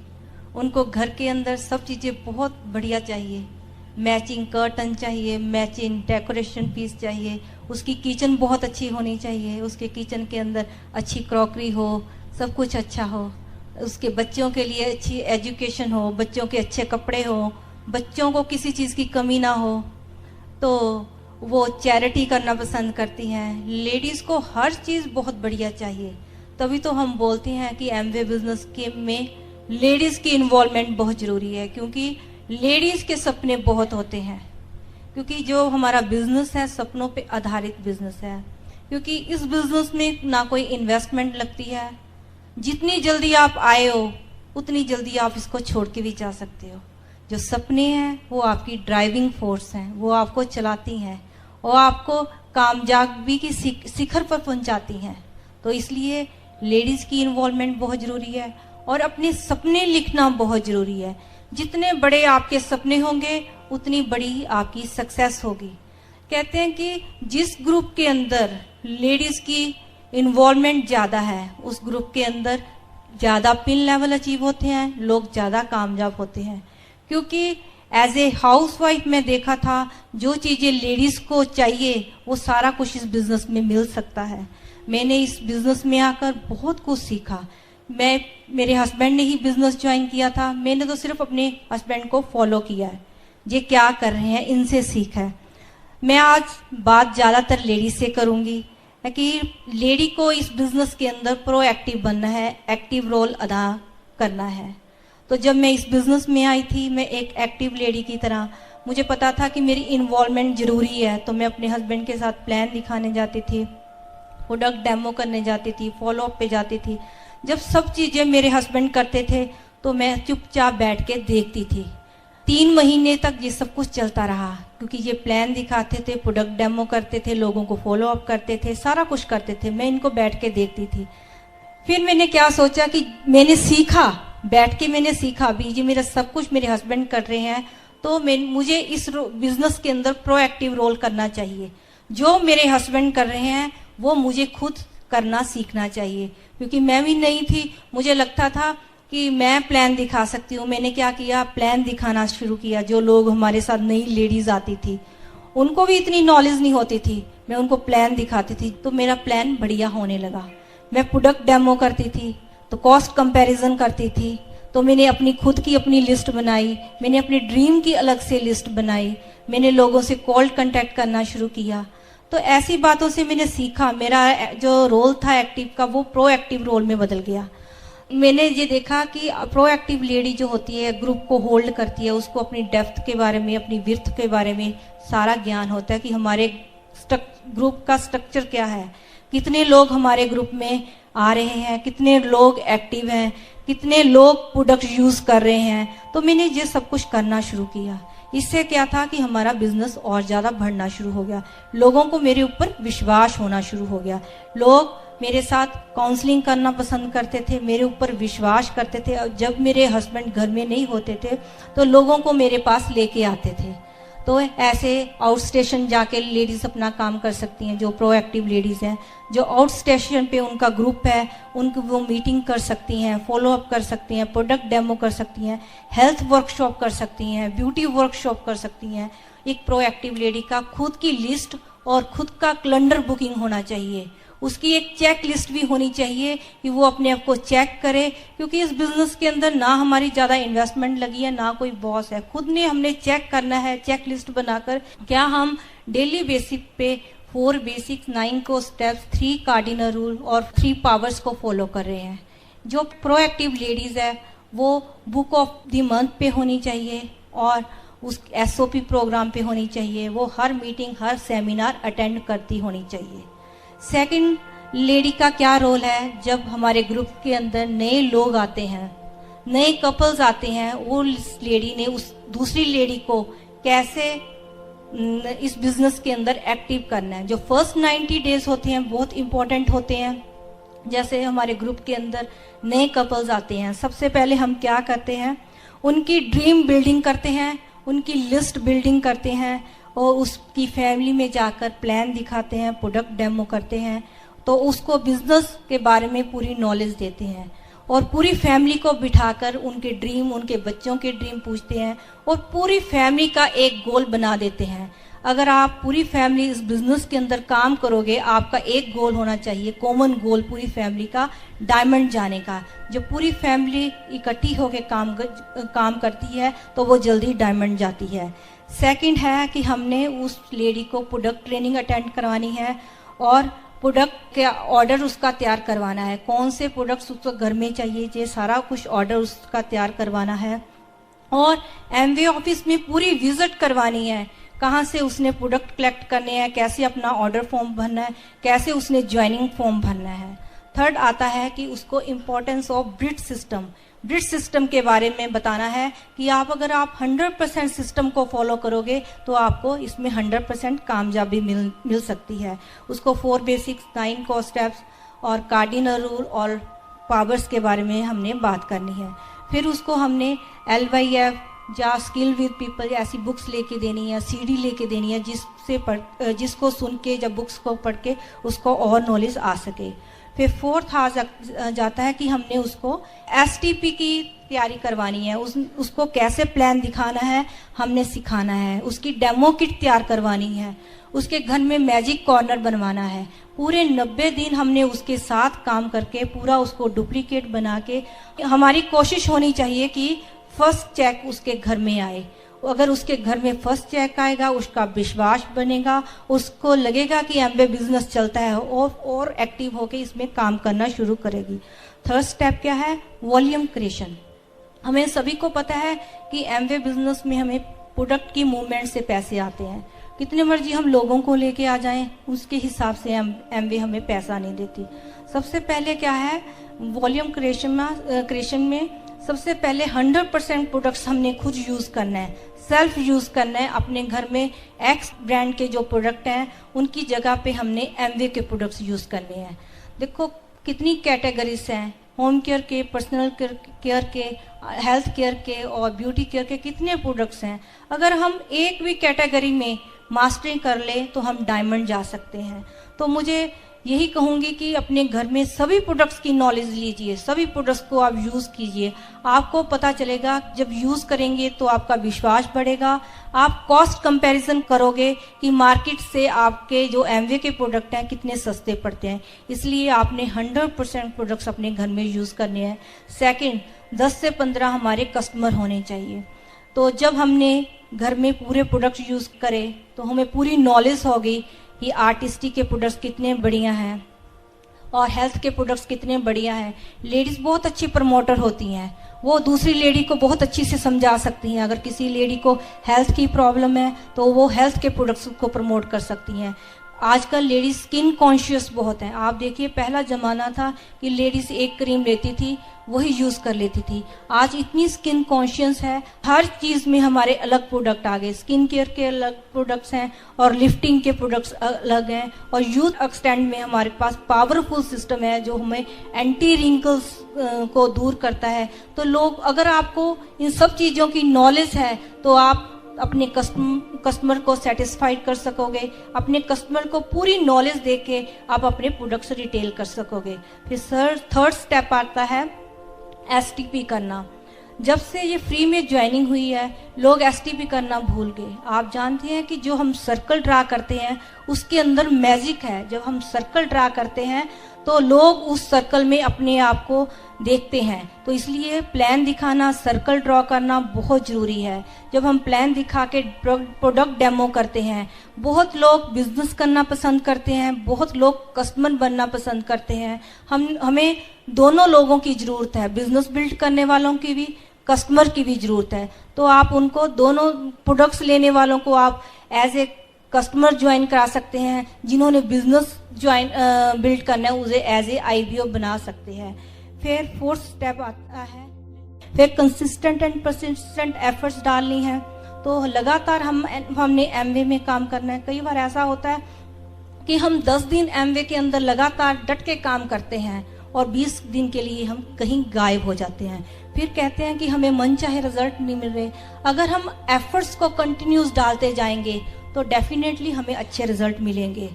उनको घर के अंदर सब चीज़ें बहुत बढ़िया चाहिए, मैचिंग कर्टन चाहिए, मैचिंग डेकोरेशन पीस चाहिए, उसकी किचन बहुत अच्छी होनी चाहिए, उसके किचन के अंदर अच्छी क्रॉकरी हो, सब कुछ अच्छा हो, उसके बच्चों के लिए अच्छी एजुकेशन हो, बच्चों के अच्छे कपड़े हो, बच्चों को किसी चीज़ की कमी ना हो। तो वो चैरिटी करना पसंद करती हैं। लेडीज़ को हर चीज़ बहुत बढ़िया चाहिए। तभी तो हम बोलते हैं कि एमवे बिजनेस के में लेडीज़ की इन्वॉल्वमेंट बहुत ज़रूरी है, क्योंकि लेडीज़ के सपने बहुत होते हैं। क्योंकि जो हमारा बिजनेस है सपनों पे आधारित बिजनेस है, क्योंकि इस बिजनेस में ना कोई इन्वेस्टमेंट लगती है। जितनी जल्दी आप आए हो उतनी जल्दी आप इसको छोड़ के भी जा सकते हो। जो सपने हैं वो आपकी ड्राइविंग फोर्स हैं, वो आपको चलाती हैं और आपको कामयाबी की शिखर पर पहुंचाती हैं। तो इसलिए लेडीज़ की इन्वॉल्वमेंट बहुत ज़रूरी है और अपने सपने लिखना बहुत ज़रूरी है। जितने बड़े आपके सपने होंगे उतनी बड़ी आपकी सक्सेस होगी। कहते हैं कि जिस ग्रुप के अंदर लेडीज़ की इन्वॉल्वमेंट ज़्यादा है, उस ग्रुप के अंदर ज़्यादा पिन लेवल अचीव होते हैं, लोग ज़्यादा कामयाब होते हैं। क्योंकि एज ए हाउस वाइफ में देखा था, जो चीज़ें लेडीज़ को चाहिए वो सारा कुछ इस बिज़नेस में मिल सकता है। मैंने इस बिज़नेस में आकर बहुत कुछ सीखा। मेरे हस्बैंड ने ही बिज़नेस ज्वाइन किया था, मैंने तो सिर्फ अपने हस्बैंड को फॉलो किया है, ये क्या कर रहे हैं इनसे सीखा है। मैं आज बात ज़्यादातर लेडीज से करूँगी कि लेडी को इस बिज़नेस के अंदर प्रोएक्टिव बनना है, एक्टिव रोल अदा करना है। तो जब मैं इस बिज़नेस में आई थी, मैं एक एक्टिव लेडी की तरह, मुझे पता था कि मेरी इन्वॉल्वमेंट ज़रूरी है। तो मैं अपने हस्बैंड के साथ प्लान दिखाने जाती थी, प्रोडक्ट डेमो करने जाती थी, फॉलोअप पे जाती थी। जब सब चीज़ें मेरे हस्बैंड करते थे तो मैं चुपचाप बैठ के देखती थी। 3 महीने तक ये सब कुछ चलता रहा, क्योंकि ये प्लान दिखाते थे, प्रोडक्ट डेमो करते थे, लोगों को फॉलोअप करते थे, सारा कुछ करते थे। मैं इनको बैठ के देखती थी। फिर मैंने क्या सोचा कि मैंने सीखा, बैठ के मैंने सीखा भी, ये मेरा सब कुछ मेरे हस्बैंड कर रहे हैं, तो मुझे इस बिजनेस के अंदर प्रोएक्टिव रोल करना चाहिए। जो मेरे हस्बैंड कर रहे हैं वो मुझे खुद करना सीखना चाहिए। क्योंकि मैं भी नई थी, मुझे लगता था कि मैं प्लान दिखा सकती हूँ। मैंने क्या किया, प्लान दिखाना शुरू किया। जो लोग हमारे साथ नई लेडीज आती थी, उनको भी इतनी नॉलेज नहीं होती थी, मैं उनको प्लान दिखाती थी, तो मेरा प्लान बढ़िया होने लगा। मैं प्रोडक्ट डेमो करती थी तो कॉस्ट कंपैरिजन करती थी, तो मैंने अपनी खुद की अपनी लिस्ट बनाई, मैंने अपनी ड्रीम की अलग से लिस्ट बनाई, मैंने लोगों से कॉल कांटेक्ट करना शुरू किया। तो ऐसी बातों से मैंने सीखा। मेरा जो रोल था एक्टिव का, वो प्रोएक्टिव रोल में बदल गया। मैंने ये देखा कि प्रोएक्टिव लेडी जो होती है, ग्रुप को होल्ड करती है, उसको अपनी डेप्थ के बारे में, अपनी विड्थ के बारे में सारा ज्ञान होता है कि हमारे ग्रुप का स्ट्रक्चर क्या है, कितने लोग हमारे ग्रुप में आ रहे हैं, कितने लोग एक्टिव हैं, कितने लोग प्रोडक्ट यूज कर रहे हैं। तो मैंने ये सब कुछ करना शुरू किया। इससे क्या था कि हमारा बिजनेस और ज्यादा बढ़ना शुरू हो गया। लोगों को मेरे ऊपर विश्वास होना शुरू हो गया। लोग मेरे साथ काउंसलिंग करना पसंद करते थे, मेरे ऊपर विश्वास करते थे। और जब मेरे हस्बैंड घर में नहीं होते थे तो लोगों को मेरे पास लेके आते थे। तो ऐसे आउट स्टेशन जाके लेडीज अपना काम कर सकती हैं। जो प्रोएक्टिव लेडीज हैं, जो आउट स्टेशन पे उनका ग्रुप है, उनको वो मीटिंग कर सकती हैं, फॉलोअप कर सकती हैं, प्रोडक्ट डेमो कर सकती हैं, हेल्थ वर्कशॉप कर सकती हैं, ब्यूटी वर्कशॉप कर सकती हैं। एक प्रोएक्टिव लेडी का खुद की लिस्ट और खुद का कैलेंडर बुकिंग होना चाहिए। उसकी एक चेक लिस्ट भी होनी चाहिए कि वो अपने आप को चेक करे, क्योंकि इस बिजनेस के अंदर ना हमारी ज्यादा इन्वेस्टमेंट लगी है, ना कोई बॉस है। खुद ने हमने चेक करना है, चेक लिस्ट बनाकर क्या हम डेली बेसिस पे 4 बेसिक्स, 9 को स्टेप्स, 3 कार्डिनल रूल और 3 पावर्स को फॉलो कर रहे हैं। जो प्रोएक्टिव लेडीज है वो बुक ऑफ द मंथ पे होनी चाहिए और उस SOP प्रोग्राम पे होनी चाहिए। वो हर मीटिंग, हर सेमिनार अटेंड करती होनी चाहिए। सेकंड, लेडी का क्या रोल है जब हमारे ग्रुप के अंदर नए लोग आते हैं, नए कपल्स आते हैं, वो लेडी ने उस दूसरी लेडी को कैसे इस बिजनेस के अंदर एक्टिव करना है। जो फर्स्ट 90 डेज होते हैं बहुत इंपॉर्टेंट होते हैं। जैसे हमारे ग्रुप के अंदर नए कपल्स आते हैं, सबसे पहले हम क्या करते हैं, उनकी ड्रीम बिल्डिंग करते हैं, उनकी लिस्ट बिल्डिंग करते हैं और उसकी फैमिली में जाकर प्लान दिखाते हैं, प्रोडक्ट डेमो करते हैं, तो उसको बिजनेस के बारे में पूरी नॉलेज देते हैं और पूरी फैमिली को बिठाकर उनके ड्रीम, उनके बच्चों के ड्रीम पूछते हैं और पूरी फैमिली का एक गोल बना देते हैं। अगर आप पूरी फैमिली इस बिजनेस के अंदर काम करोगे, आपका एक गोल होना चाहिए, कॉमन गोल पूरी फैमिली का, डायमंड जाने का। जब पूरी फैमिली इकट्ठी होकर काम करती है तो वो जल्दी डायमंड जाती है। सेकंड है कि हमने उस लेडी को प्रोडक्ट ट्रेनिंग अटेंड करवानी है और प्रोडक्ट का ऑर्डर उसका तैयार करवाना है, कौन से प्रोडक्ट्स उसको घर में चाहिए, ये सारा कुछ ऑर्डर उसका तैयार करवाना है। और एमवे ऑफिस में पूरी विजिट करवानी है, कहाँ से उसने प्रोडक्ट कलेक्ट करने हैं, कैसे अपना ऑर्डर फॉर्म भरना है, कैसे उसने ज्वाइनिंग फॉर्म भरना है। थर्ड आता है कि उसको इम्पोर्टेंस ऑफ ब्रिज सिस्टम के बारे में बताना है कि अगर आप 100% सिस्टम को फॉलो करोगे तो आपको इसमें 100% कामयाबी मिल सकती है। उसको 4 बेसिक्स, 9 को स्टेप्स और कार्डिनल रूल और पावर्स के बारे में हमने बात करनी है। फिर उसको हमने LYF या स्किल विद पीपल ऐसी बुक्स लेके देनी है, CD लेके देनी है, जिसको सुन के, जब बुक्स को पढ़ के उसको और नॉलेज आ सके। फिर फोर्थ जाता है कि हमने उसको STP की तैयारी करवानी है, उसको कैसे प्लान दिखाना है हमने सिखाना है, उसकी डेमो किट तैयार करवानी है, उसके घर में मैजिक कॉर्नर बनवाना है। पूरे 90 दिन हमने उसके साथ काम करके पूरा उसको डुप्लीकेट बना के, हमारी कोशिश होनी चाहिए कि फर्स्ट चेक उसके घर में आए। अगर उसके घर में फर्स्ट चेक आएगा, उसका विश्वास बनेगा, उसको लगेगा कि एमवे बिजनेस चलता है और एक्टिव होकर इसमें काम करना शुरू करेगी। थर्ड स्टेप क्या है, वॉल्यूम क्रिएशन। हमें सभी को पता है कि एमवे बिजनेस में हमें प्रोडक्ट की मूवमेंट से पैसे आते हैं। कितने मर्जी हम लोगों को लेके आ जाएं, उसके हिसाब से एमवे हमें पैसा नहीं देती। सबसे पहले क्या है, वॉल्यूम क्रिएशन में सबसे पहले 100% प्रोडक्ट्स हमने खुद यूज करना है, सेल्फ यूज करना है। अपने घर में एक्स ब्रांड के जो प्रोडक्ट हैं उनकी जगह पे हमने एमवे के प्रोडक्ट्स यूज करने हैं। देखो कितनी कैटेगरीज हैं, होम केयर के, पर्सनल केयर के, हेल्थ केयर के और ब्यूटी केयर के कितने प्रोडक्ट्स हैं। अगर हम एक भी कैटेगरी में मास्टरिंग कर ले तो हम डायमंड जा सकते हैं। तो मुझे यही कहूंगी कि अपने घर में सभी प्रोडक्ट्स की नॉलेज लीजिए, सभी प्रोडक्ट्स को आप यूज कीजिए। आपको पता चलेगा, जब यूज करेंगे तो आपका विश्वास बढ़ेगा। आप कॉस्ट कंपैरिजन करोगे कि मार्केट से आपके जो एमवे के प्रोडक्ट हैं कितने सस्ते पड़ते हैं। इसलिए आपने 100% प्रोडक्ट्स अपने घर में यूज करने हैं। सेकंड, 10 से 15 हमारे कस्टमर होने चाहिए। तो जब हमने घर में पूरे प्रोडक्ट्स यूज करें तो हमें पूरी नॉलेज होगी कि आर्टिस्टी के प्रोडक्ट्स कितने बढ़िया हैं और हेल्थ के प्रोडक्ट्स कितने बढ़िया हैं। लेडीज बहुत अच्छी प्रमोटर होती हैं, वो दूसरी लेडी को बहुत अच्छी से समझा सकती हैं। अगर किसी लेडी को हेल्थ की प्रॉब्लम है तो वो हेल्थ के प्रोडक्ट्स को प्रमोट कर सकती हैं। आजकल लेडीज स्किन कॉन्शियस बहुत हैं। आप देखिए, पहला जमाना था कि लेडीज एक क्रीम लेती थी, वही यूज कर लेती थी। आज इतनी स्किन कॉन्शियस है, हर चीज में हमारे अलग प्रोडक्ट आ गए। स्किन केयर के अलग प्रोडक्ट्स हैं और लिफ्टिंग के प्रोडक्ट्स अलग हैं और यूथ एक्सटेंड में हमारे पास पावरफुल सिस्टम है जो हमें एंटी रिंकल्स को दूर करता है। तो लोग, अगर आपको इन सब चीजों की नॉलेज है तो आप अपने कस्टमर को सेटिस्फाइड कर सकोगे, अपने कस्टमर को पूरी नॉलेज देके आप अपने प्रोडक्ट्स रिटेल कर सकोगे। फिर थर्ड स्टेप आता है STP करना। जब से ये फ्री में ज्वाइनिंग हुई है, लोग STP करना भूल गए। आप जानते हैं कि जो हम सर्कल ड्रा करते हैं उसके अंदर मैजिक है। जब हम सर्कल ड्रा करते हैं तो लोग उस सर्कल में अपने आप को देखते हैं। तो इसलिए प्लान दिखाना, सर्कल ड्रॉ करना बहुत ज़रूरी है। जब हम प्लान दिखा के प्रोडक्ट डेमो करते हैं, बहुत लोग बिजनेस करना पसंद करते हैं, बहुत लोग कस्टमर बनना पसंद करते हैं। हमें दोनों लोगों की ज़रूरत है, बिजनेस बिल्ड करने वालों की भी, कस्टमर की भी ज़रूरत है। तो आप उनको, दोनों प्रोडक्ट्स लेने वालों को आप एज ए कस्टमर ज्वाइन करा सकते हैं, जिन्होंने बिजनेस ज्वाइन बिल्ड करना है उसे एज ए IBO बना सकते हैं। फिर फोर्थ स्टेप आता है, फिर कंसिस्टेंट एंड परसिस्टेंट एफर्ट्स डालनी है। तो लगातार हमने MBA में काम करना है। कई बार ऐसा होता है कि हम 10 दिन MBA के अंदर लगातार डट के काम करते हैं और 20 दिन के लिए हम कहीं गायब हो जाते हैं, फिर कहते हैं कि हमें मन चाहे रिजल्ट नहीं मिल रहे। अगर हम एफर्ट्स को कंटिन्यूस डालते जाएंगे तो डेफिनेटली हमें अच्छे रिजल्ट मिलेंगे।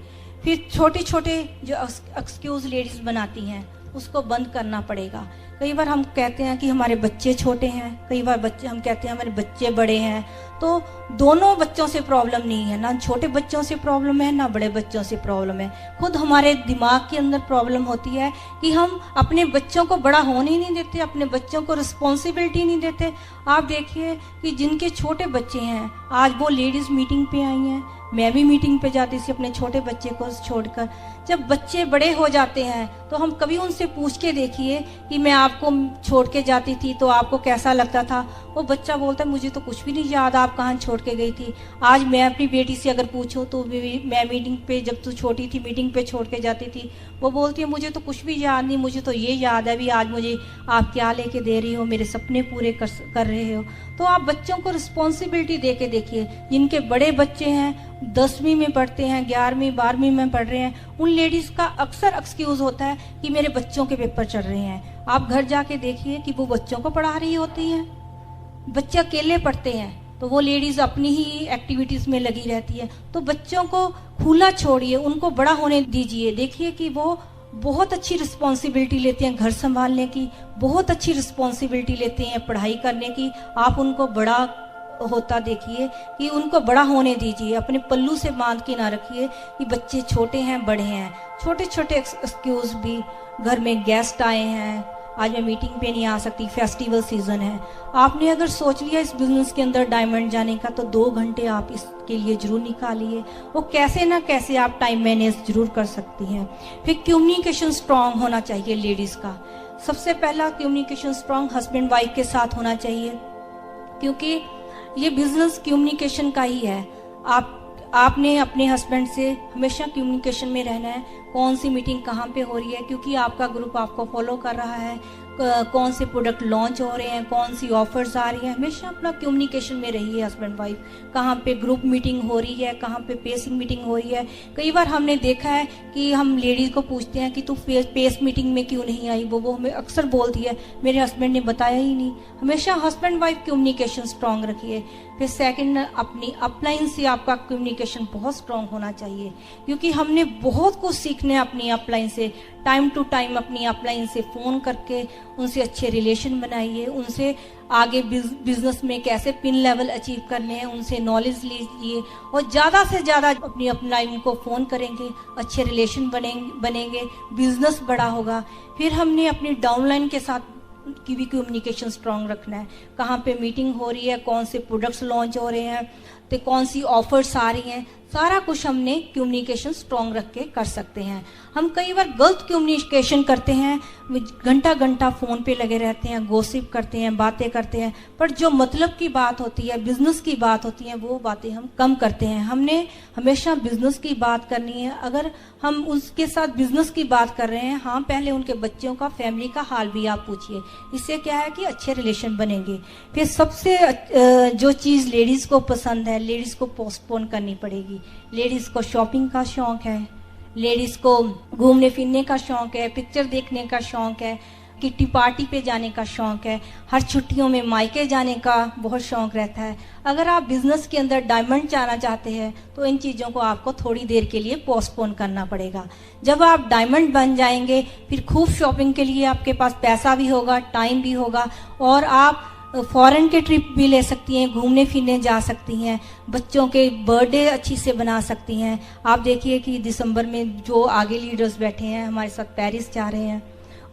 फिर छोटे छोटे जो एक्सक्यूज लेडीज बनाती हैं उसको बंद करना पड़ेगा। कई बार हम कहते हैं कि हमारे बच्चे छोटे हैं, कई बार हम कहते हैं हमारे बच्चे बड़े हैं। तो दोनों बच्चों से प्रॉब्लम नहीं है, ना छोटे बच्चों से प्रॉब्लम है ना बड़े बच्चों से प्रॉब्लम है। खुद हमारे दिमाग के अंदर प्रॉब्लम होती है कि हम अपने बच्चों को बड़ा होने ही नहीं देते, अपने बच्चों को रिस्पॉन्सिबिलिटी नहीं देते। आप देखिए कि जिनके छोटे बच्चे हैं, आज वो लेडीज मीटिंग पे आई हैं, मैं भी मीटिंग पे जाती थी अपने छोटे बच्चे को छोड़कर। जब बच्चे बड़े हो जाते हैं तो हम कभी उनसे पूछ के देखिए कि मैं आपको छोड़ के जाती थी तो आपको कैसा लगता था। वो बच्चा बोलता है मुझे तो कुछ भी नहीं याद, आप कहाँ छोड़ के गई थी। आज मैं अपनी बेटी से अगर पूछूं तो मैं मीटिंग पे, जब तू छोटी थी मीटिंग पे छोड़ के जाती थी, वो बोलती है मुझे तो कुछ भी याद नहीं, मुझे तो ये याद है भी आज मुझे आप क्या लेके दे रही हो, मेरे सपने पूरे कर रहे हो। तो आप बच्चों को रिस्पॉन्सिबिलिटी दे के देखिए। जिनके बड़े बच्चे हैं, 10वीं में पढ़ते हैं, 11वीं 12वीं में पढ़ रहे हैं, उन लेडीज का अक्सर एक्सक्यूज होता है कि मेरे बच्चों के पेपर चल रहे हैं। आप घर जाके देखिए कि वो बच्चों को पढ़ा रही होती हैं। बच्चे अकेले पढ़ते हैं तो वो लेडीज अपनी ही एक्टिविटीज में लगी रहती है। तो बच्चों को खुला छोड़िए, उनको बड़ा होने दीजिए। देखिए कि वो बहुत अच्छी रिस्पॉन्सिबिलिटी लेते हैं घर संभालने की, बहुत अच्छी रिस्पॉन्सिबिलिटी लेते हैं पढ़ाई करने की। आप उनको बड़ा होता देखिए कि उनको बड़ा होने दीजिए, अपने पल्लू से बांध के ना रखिए कि बच्चे छोटे हैं बड़े हैं। छोटे छोटे एक्सक्यूज भी, घर में गेस्ट आए हैं, आज मैं मीटिंग पे नहीं आ सकती, फेस्टिवल सीजन है। आपने अगर सोच लिया इस बिजनेस के अंदर डायमंड जाने का तो 2 घंटे आप इसके लिए जरूर निकालिए। वो कैसे ना कैसे आप टाइम मैनेज जरूर कर सकती हैं। फिर कम्युनिकेशन स्ट्रांग होना चाहिए लेडीज का। सबसे पहला कम्युनिकेशन स्ट्रांग हस्बैंड वाइफ के साथ होना चाहिए, क्योंकि ये बिजनेस कम्युनिकेशन का ही है। आपने अपने हस्बैंड से हमेशा कम्युनिकेशन में रहना है। कौन सी मीटिंग कहाँ पे हो रही है, क्योंकि आपका ग्रुप आपको फॉलो कर रहा है, कौन से प्रोडक्ट लॉन्च हो रहे हैं, कौन सी ऑफर्स आ रही हैं। हमेशा अपना कम्युनिकेशन में रहिए हस्बैंड वाइफ। कहाँ पे ग्रुप मीटिंग हो रही है, कहाँ पे पेसिंग मीटिंग हो रही है। कई बार हमने देखा है कि हम लेडीज को पूछते हैं कि तू पेस मीटिंग में क्यों नहीं आई, वो हमें अक्सर बोलती है मेरे हस्बैंड ने बताया ही नहीं। हमेशा हस्बैंड वाइफ कम्युनिकेशन स्ट्रांग रखिए। फिर सेकंड, अपनी अपलाइन से आपका कम्युनिकेशन बहुत स्ट्रांग होना चाहिए, क्योंकि हमने बहुत कुछ सीखना है अपनी अपलाइन से। टाइम टू टाइम अपनी अपलाइन से फ़ोन करके उनसे अच्छे रिलेशन बनाइए, उनसे आगे बिजनेस में कैसे पिन लेवल अचीव करने हैं उनसे नॉलेज लीजिए, और ज़्यादा से ज़्यादा अपनी अपलाइन को फ़ोन करेंगे, अच्छे रिलेशन बनेंगे, बिजनेस बड़ा होगा। फिर हमने अपनी डाउनलाइन के साथ की भी कम्युनिकेशन स्ट्रांग रखना है। कहाँ पे मीटिंग हो रही है, कौन से प्रोडक्ट्स लॉन्च हो रहे हैं, तो कौन सी ऑफर्स आ रही हैं, सारा कुछ हमने कम्युनिकेशन स्ट्रांग रख के कर सकते हैं। हम कई बार गलत कम्युनिकेशन करते हैं, घंटा घंटा फ़ोन पे लगे रहते हैं, गॉसिप करते हैं, बातें करते हैं, पर जो मतलब की बात होती है, बिजनेस की बात होती है, वो बातें हम कम करते हैं। हमने हमेशा बिजनेस की बात करनी है। अगर हम उसके साथ बिजनेस की बात कर रहे हैं, हाँ, पहले उनके बच्चों का, फैमिली का हाल भी आप पूछिए। इससे क्या है कि अच्छे रिलेशन बनेंगे। फिर सबसे जो चीज़ लेडीज़ को पसंद है, लेडीज़ को पोस्टपोन करनी पड़ेगी। लेडीज़ को शॉपिंग का शौक है, लेडीज़ को घूमने फिरने का शौक है, पिक्चर देखने का शौक है, किट्टी पार्टी पे जाने का शौक है, हर छुट्टियों में मायके जाने का बहुत शौक रहता है। अगर आप बिजनेस के अंदर डायमंड जाना चाहते हैं तो इन चीज़ों को आपको थोड़ी देर के लिए पोस्टपोन करना पड़ेगा। जब आप डायमंड बन जाएंगे फिर खूब शॉपिंग के लिए आपके पास पैसा भी होगा, टाइम भी होगा, और आप फॉरेन के ट्रिप भी ले सकती हैं, घूमने फिरने जा सकती हैं, बच्चों के बर्थडे अच्छी से बना सकती हैं। आप देखिए कि दिसंबर में जो आगे लीडर्स बैठे हैं हमारे साथ पेरिस जा रहे हैं,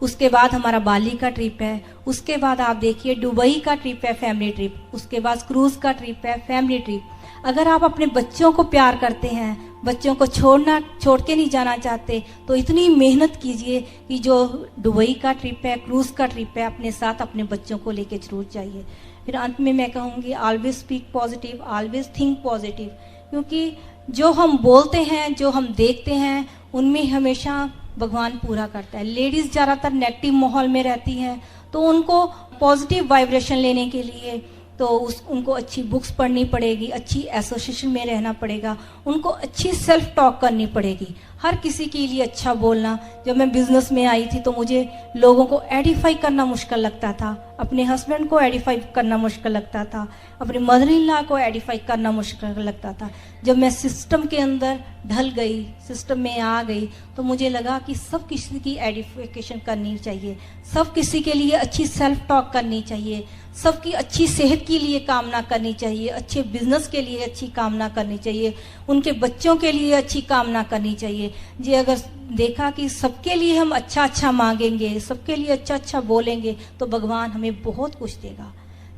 उसके बाद हमारा बाली का ट्रिप है, उसके बाद आप देखिए दुबई का ट्रिप है फैमिली ट्रिप, उसके बाद क्रूज़ का ट्रिप है फैमिली ट्रिप। अगर आप अपने बच्चों को प्यार करते हैं, बच्चों को छोड़ के नहीं जाना चाहते, तो इतनी मेहनत कीजिए कि जो दुबई का ट्रिप है, क्रूज़ का ट्रिप है, अपने साथ अपने बच्चों को लेके जरूर जाइए। फिर अंत में मैं कहूँगी always speak positive, always think positive, क्योंकि जो हम बोलते हैं, जो हम देखते हैं, उनमें हमेशा भगवान पूरा करता है। लेडीज ज़्यादातर नेगेटिव माहौल में रहती हैं, तो उनको पॉजिटिव वाइब्रेशन लेने के लिए तो उनको अच्छी बुक्स पढ़नी पड़ेगी, अच्छी एसोसिएशन में रहना पड़ेगा, उनको अच्छी सेल्फ टॉक करनी पड़ेगी, हर किसी के लिए अच्छा बोलना। जब मैं बिजनेस में आई थी तो मुझे लोगों को एडिफाई करना मुश्किल लगता था, अपने हस्बैंड को एडिफाई करना मुश्किल लगता था, अपने मदर इन लॉ को एडिफाई करना मुश्किल लगता था। जब मैं सिस्टम के अंदर ढल गई, सिस्टम में आ गई, तो मुझे लगा कि सब किसी की एडिफिकेशन करनी चाहिए, सब किसी के लिए अच्छी सेल्फ टॉक करनी चाहिए, सबकी अच्छी सेहत के लिए कामना करनी चाहिए, अच्छे बिजनेस के लिए अच्छी कामना करनी चाहिए, उनके बच्चों के लिए अच्छी कामना करनी चाहिए। जी अगर देखा कि सबके लिए हम अच्छा अच्छा मांगेंगे, सबके लिए अच्छा अच्छा बोलेंगे, तो भगवान हमें बहुत कुछ देगा।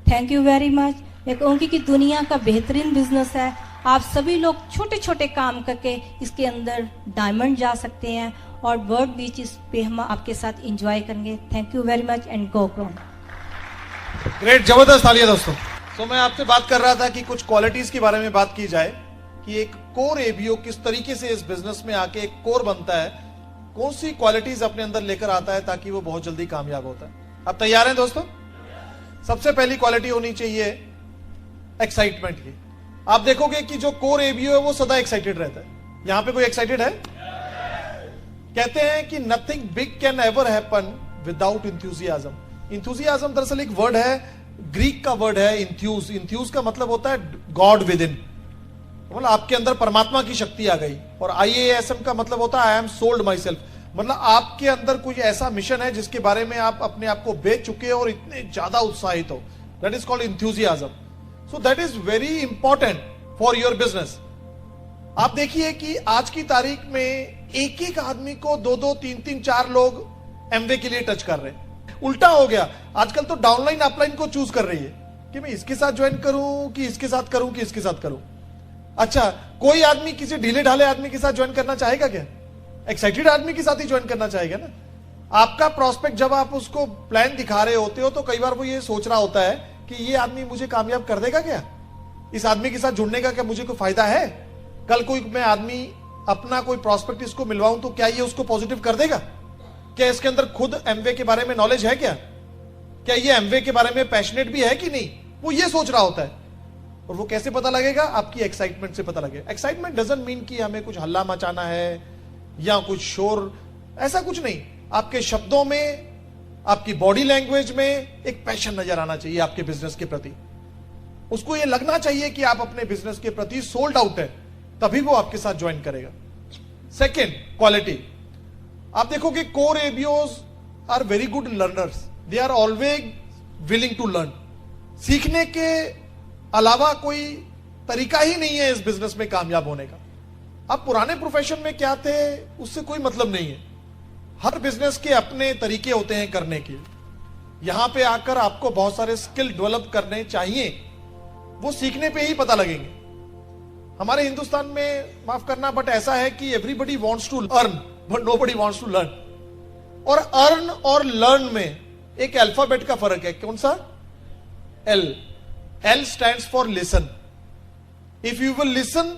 Thank you very much. मैं कहूँगी कि दुनिया का बेहतरीन बिजनेस है, आप सभी लोग छोटे छोटे काम करके इसके अंदर डायमंड जा सकते हैं, और वर्ल्ड बीच इस पे हम आपके साथ इंजॉय करेंगे। Thank you very much and go grown. Great, जबरदस्त तालियां दोस्तों। तो मैं आपसे बात कर रहा था कि कुछ क्वालिटीज के बारे में बात की जाए कि एक कोर एबीओ किस तरीके से इस बिजनेस में आके एक कोर बनता है, कौन सी क्वालिटीज अपने अंदर लेकर आता है ताकि वो बहुत जल्दी कामयाब होता है। आप तैयार हैं दोस्तों? सबसे पहली क्वालिटी होनी चाहिए एक्साइटमेंट की। आप देखोगे कि जो कोर एबीओ है वो सदा एक्साइटेड रहता है। यहां पे कोई एक्साइटेड है? कहते हैं कि nothing big can ever happen without enthusiasm. Enthusiasm दरअसल एक वर्ड है, ग्रीक का वर्ड है इंथ्यूज। इंथ्यूज का मतलब होता है गॉड विद इन, मतलब आपके अंदर परमात्मा की शक्ति आ गई। और IASM का मतलब होता है I am sold my self, मतलब आपके अंदर कोई ऐसा मिशन है जिसके बारे में आप अपने आप को बेच चुके हो और इतने ज्यादा उत्साहित हो। That is called enthusiasm. So that is very important for your business. आप देखिए कि आज की तारीख में एक एक आदमी को 2-2, 3-3, 4 लोग एमवे के लिए टच कर रहे हैं। उल्टा हो गया, आजकल तो डाउनलाइन अपलाइन को चूज कर रही है कि मैं इसके साथ ज्वाइन करूं कि इसके साथ करूं कि इसके साथ करूं। अच्छा, कोई आदमी किसी ढीले ढाले आदमी के साथ ज्वाइन करना चाहेगा क्या? एक्साइटेड आदमी के साथ ही ज्वाइन करना चाहेगा ना। आपका प्रोस्पेक्ट जब आप उसको प्लान दिखा रहे होते हो तो कई बार वो ये सोच रहा होता है कि ये आदमी मुझे कामयाब कर देगा क्या, इस आदमी के साथ जुड़ने का क्या मुझे कोई फायदा है, कल कोई मैं आदमी अपना कोई प्रोस्पेक्ट इसको मिलवाऊं तो क्या ये उसको पॉजिटिव कर देगा, क्या इसके अंदर खुद एमवे के बारे में नॉलेज है, क्या ये एमवे के बारे में पैशनेट भी है कि नहीं, वो ये सोच रहा होता है। और वो कैसे पता लगेगा? आपकी एक्साइटमेंट से पता लगेगा। एक्साइटमेंट डजंट मीन कि हमें कुछ हल्ला मचाना है या कुछ शोर, ऐसा कुछ नहीं। आपके शब्दों में, आपकी बॉडी लैंग्वेज में एक पैशन नजर आना चाहिए आपके बिजनेस के प्रति। उसको ये लगना चाहिए कि आप अपने बिजनेस के प्रति सोल्ड आउट है, तभी वो आपके साथ ज्वाइन करेगा। सेकेंड क्वालिटी, आप देखोगे core ABOs are very good learners, they are always willing to learn. सीखने के अलावा कोई तरीका ही नहीं है इस बिजनेस में कामयाब होने का। आप पुराने प्रोफेशन में क्या थे उससे कोई मतलब नहीं है, हर बिजनेस के अपने तरीके होते हैं करने के। यहां पे आकर आपको बहुत सारे स्किल डेवलप करने चाहिए, वो सीखने पे ही पता लगेंगे। हमारे हिंदुस्तान में, माफ करना बट ऐसा है कि everybody wants to earn but nobody wants to learn. और अर्न और लर्न में एक अल्फाबेट का फर्क है। कौन सा? L. L stands for listen. If you will listen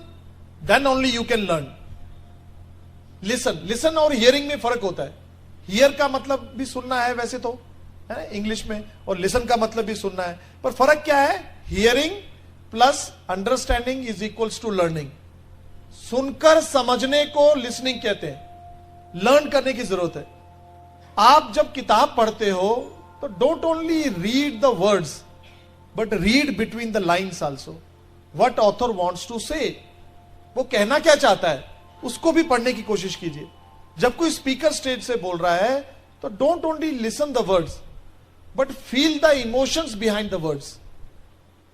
then only you can learn. Listen और हियरिंग में फर्क होता है। हियर का मतलब भी सुनना है वैसे तो, है इंग्लिश में, और लिसन का मतलब भी सुनना है, पर फर्क क्या है? Hearing plus understanding is equals to learning. सुनकर समझने को लिसनिंग कहते हैं, लर्न करने की जरूरत है। आप जब किताब पढ़ते हो तो don't only read the words but read between the lines also, what author wants to say. वो कहना क्या चाहता है उसको भी पढ़ने की कोशिश कीजिए। जब कोई स्पीकर स्टेज से बोल रहा है तो don't only listen the words but feel the emotions behind the words.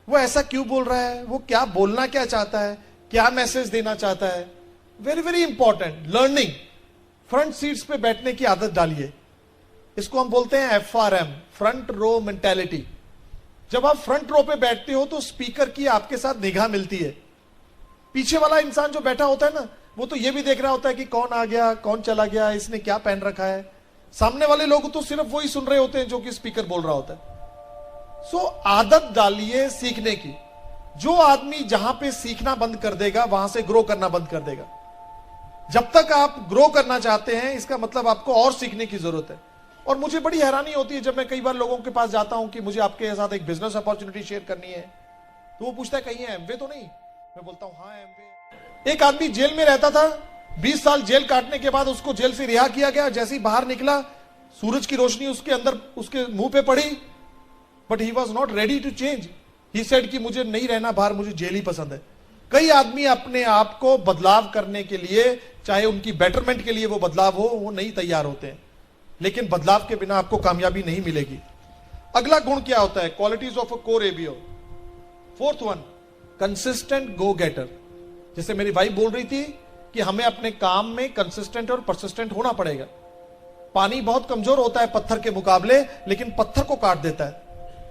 वो ऐसा क्यों बोल रहा है, वो क्या बोलना क्या चाहता है, क्या मैसेज देना चाहता है। Very very important. Learning, front seats पे बैठने की आदत डालिए। इसको हम बोलते हैं FRM, फ्रंट रो मेंटेलिटी। जब आप फ्रंट रो पे बैठते हो तो स्पीकर की आपके साथ निगाह मिलती है। पीछे वाला इंसान जो बैठा होता है ना, वो तो ये भी देख रहा होता है कि कौन आ गया, कौन चला गया, इसने क्या पहन रखा है। सामने वाले लोग तो सिर्फ वही सुन रहे होते हैं जो कि स्पीकर बोल रहा होता है। सो आदत डालिए सीखने की। जो आदमी जहां पे सीखना बंद कर देगा वहां से ग्रो करना बंद कर देगा। जब तक आप ग्रो करना चाहते हैं इसका मतलब आपको और सीखने की जरूरत है। और मुझे बड़ी हैरानी होती है जब मैं कई बार लोगों के पास जाता हूं कि मुझे आपके साथ एक बिजनेस अपॉर्चुनिटी शेयर करनी है, तो वो पूछता है कहीं है एमवे तो नहीं? मैं बोलता हूं हाँ एमवे। एक आदमी जेल में रहता था, 20 साल जेल काटने के बाद उसको जेल से रिहा किया गया। जैसे ही बाहर निकला सूरज की रोशनी उसके अंदर उसके मुंह पे पड़ी, but he was not ready to change. He said कि मुझे नहीं रहना बाहर, मुझे जेल ही पसंद है। कई आदमी अपने आप को बदलाव करने के लिए, चाहे उनकी बेटरमेंट के लिए वो बदलाव हो, वो नहीं तैयार होते हैं, लेकिन बदलाव के बिना आपको कामयाबी नहीं मिलेगी। अगला गुण क्या होता है? Qualities of a core ABO. Fourth one, consistent go getter. जैसे मेरी वाइफ बोल रही थी कि हमें अपने काम में कंसिस्टेंट और परसिस्टेंट होना पड़ेगा। पानी बहुत कमजोर होता है पत्थर के मुकाबले, लेकिन पत्थर को काट देता है।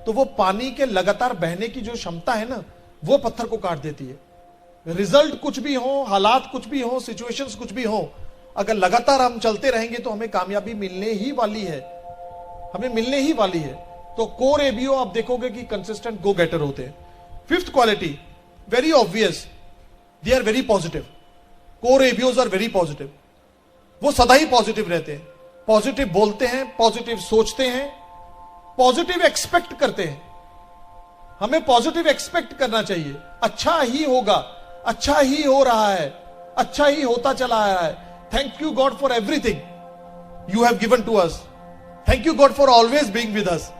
तो वो पानी के लगातार बहने की जो क्षमता है ना, वो पत्थर को काट देती है। रिजल्ट कुछ भी हो, हालात कुछ भी हो, सिचुएशंस कुछ भी हो, अगर लगातार हम चलते रहेंगे तो हमें कामयाबी मिलने ही वाली है, हमें मिलने ही वाली है। तो कोर एबीओ आप देखोगे कि कंसिस्टेंट गो गेटर होते हैं। Fifth quality, very obvious, they are very positive. Core ABOs are very positive. वो सदा ही पॉजिटिव रहते हैं, पॉजिटिव बोलते हैं, पॉजिटिव सोचते हैं, पॉजिटिव एक्सपेक्ट करते हैं। हमें पॉजिटिव एक्सपेक्ट करना चाहिए, अच्छा ही होगा, अच्छा ही हो रहा है, अच्छा ही होता चला आया है। Thank you God for everything you have given to us. Thank you God for always being with us.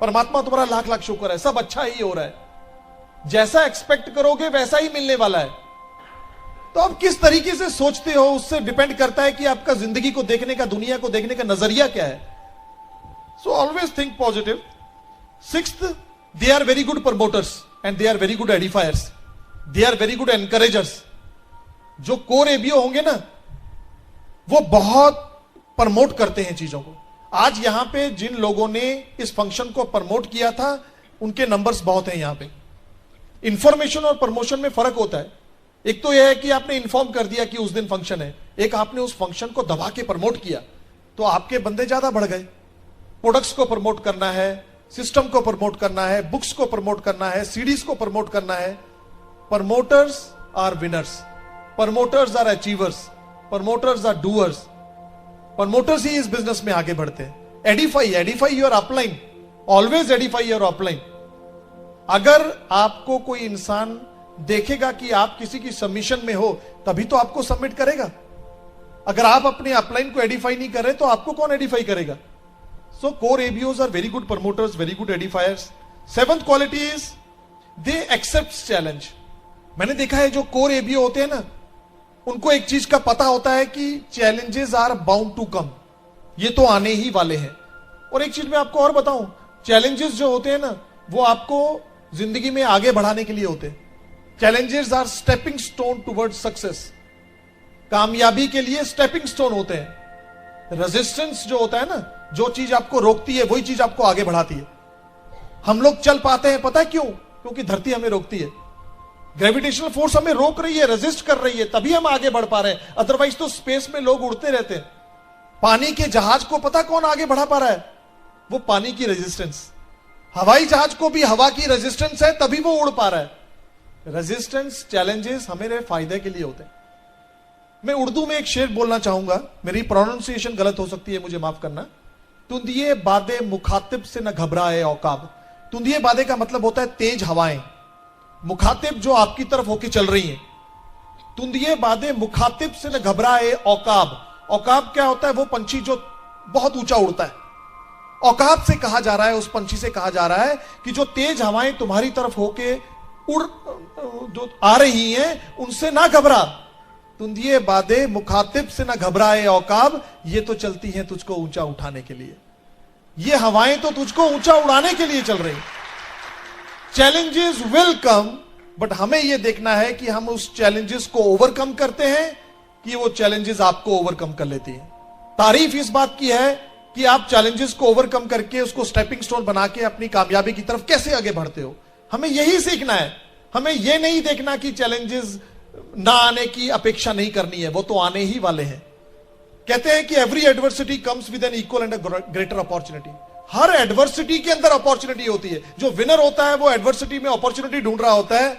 परमात्मा तुम्हारा लाख लाख शुक्र है, सब अच्छा ही हो रहा है। जैसा एक्सपेक्ट करोगे वैसा ही मिलने वाला है। तो आप किस तरीके से सोचते हो उससे डिपेंड करता है कि आपका जिंदगी को देखने का, दुनिया को देखने का नजरिया क्या है। So always think positive. Sixth, they are very good promoters and they are very good edifiers, they are very good encouragers. जो कोर एबीओ होंगे ना, वो बहुत प्रमोट करते हैं चीजों को। आज यहां पे जिन लोगों ने इस फंक्शन को प्रमोट किया था उनके नंबर्स बहुत हैं। यहां पे इंफॉर्मेशन और प्रमोशन में फर्क होता है। एक तो यह है कि आपने इन्फॉर्म कर दिया कि उस दिन फंक्शन है, एक आपने उस फंक्शन को दबा के प्रमोट किया, तो आपके बंदे ज्यादा बढ़ गए। प्रोडक्ट्स को प्रमोट करना है, सिस्टम को प्रमोट करना है, बुक्स को प्रमोट करना है, सीडीज को प्रमोट करना है। Promoters are winners, promoters are achievers, promoters are doers. Promoters ही इस बिजनेस में आगे बढ़ते हैं। Edify your upline, always edify your upline. अगर आपको कोई इंसान देखेगा कि आप किसी की सबमिशन में हो, तभी तो आपको सबमिट करेगा। अगर आप अपने अपलाइन को एडिफाई नहीं कर रहे तो आपको कौन एडिफाई करेगा? So core ABOs are very good promoters, very good edifiers. Seventh quality is they accept challenge. मैंने देखा है जो कोर एबीओ होते हैं ना, उनको एक चीज का पता होता है कि challenges are bound to come, ये तो आने ही वाले हैं। और एक चीज मैं आपको और बताऊं, चैलेंजेस जो होते हैं ना, वो आपको जिंदगी में आगे बढ़ाने के लिए होते हैं। Challenges are stepping stone towards success, कामयाबी के लिए स्टेपिंग स्टोन होते हैं। रेजिस्टेंस जो होता है ना, जो चीज आपको रोकती है वही चीज आपको आगे बढ़ाती है। हम लोग चल पाते हैं, पता है क्यों? क्योंकि धरती हमें रोकती है, ग्रेविटेशनल फोर्स हमें रोक रही है, रेजिस्ट कर रही है, तभी हम आगे बढ़ पा रहे हैं। अदरवाइज तो स्पेस में लोग उड़ते रहते हैं। पानी के जहाज को पता कौन आगे बढ़ा पा रहा है? वो पानी की रेजिस्टेंस। हवाई जहाज को भी हवा की रेजिस्टेंस है, तभी वो उड़ पा रहा है। रेजिस्टेंस, चैलेंजेस हमारे फायदे के लिए होते हैं। मैं उर्दू में एक शेर बोलना चाहूंगा, मेरी प्रोनाउंसिएशन गलत हो सकती है, मुझे माफ करना। तुंदिए बादे मुखातिब से न घबराए औकाब। तुंदिए बादे का मतलब होता है तेज हवाएं, मुखातिब जो आपकी तरफ होके चल रही हैं। तुंदिए बादे मुखातिब से न घबराए औकाब। औकाब क्या होता है? वो पंछी जो बहुत ऊंचा उड़ता है। औकाब से कहा जा रहा है, उस पंछी से कहा जा रहा है कि जो तेज हवाएं तुम्हारी तरफ होके उड़ जो आ रही हैं, उनसे ना घबरा। तुंदिए बादे मुखातिब से ना घबराए औकाब, ये तो चलती हैं तुझको ऊंचा उठाने के लिए। ये हवाएं तो तुझको ऊंचा उड़ाने के लिए चल रही। चैलेंजेस विल कम, बट हमें यह देखना है कि हम उस चैलेंजेस को ओवरकम करते हैं कि वो चैलेंजेस आपको ओवरकम कर लेती हैं। तारीफ इस बात की है कि आप चैलेंजेस को ओवरकम करके उसको स्टेपिंग स्टोन बना के अपनी कामयाबी की तरफ कैसे आगे बढ़ते हो। हमें यही सीखना है। हमें यह नहीं देखना कि चैलेंजेस ना आने की अपेक्षा नहीं करनी है, वो तो आने ही वाले हैं। कहते हैं कि every adversity comes with an equal and greater opportunity. हर एडवर्सिटी के अंदर अपॉर्चुनिटी होती है। जो विनर होता है वो एडवर्सिटी में अपॉर्चुनिटी ढूंढ रहा होता है,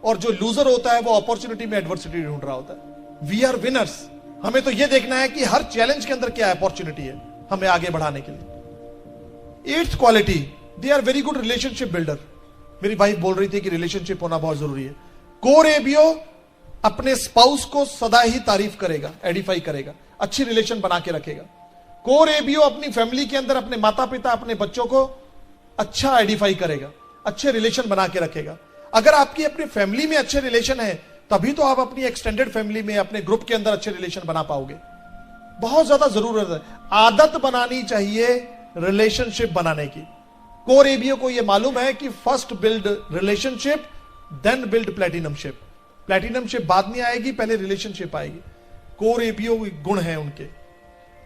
और जो लूजर होता है वो अपॉर्चुनिटी में एडवर्सिटी ढूंढ रहा होता है। We are winners. हमें तो यह देखना है कि हर चैलेंज के अंदर क्या अपॉर्चुनिटी है हमें आगे बढ़ाने के लिए। 8th quality, they are very good relationship builder. मेरी वाइफ बोल रही थी कि रिलेशनशिप होना बहुत जरूरी है। कोर एबीओ अपने स्पाउस को सदा ही तारीफ करेगा, एडिफाई करेगा, अच्छी रिलेशन बना के रखेगा। कोर एबीओ अपनी फैमिली के अंदर अपने माता पिता, अपने बच्चों को अच्छा एडिफाई करेगा, अच्छे रिलेशन बना के रखेगा। अगर आपकी अपनी फैमिली में अच्छे रिलेशन है तभी तो आप अपनी एक्सटेंडेड फैमिली में, अपने ग्रुप के अंदर अच्छे रिलेशन बना पाओगे। बहुत ज्यादा जरूरत है, आदत बनानी चाहिए रिलेशनशिप बनाने की। कोर एबीओ को यह मालूम है कि first build relationship then build platinumship. Platinumship बाद में आएगी, पहले रिलेशनशिप आएगी। कोर एबीओ गुण है उनके।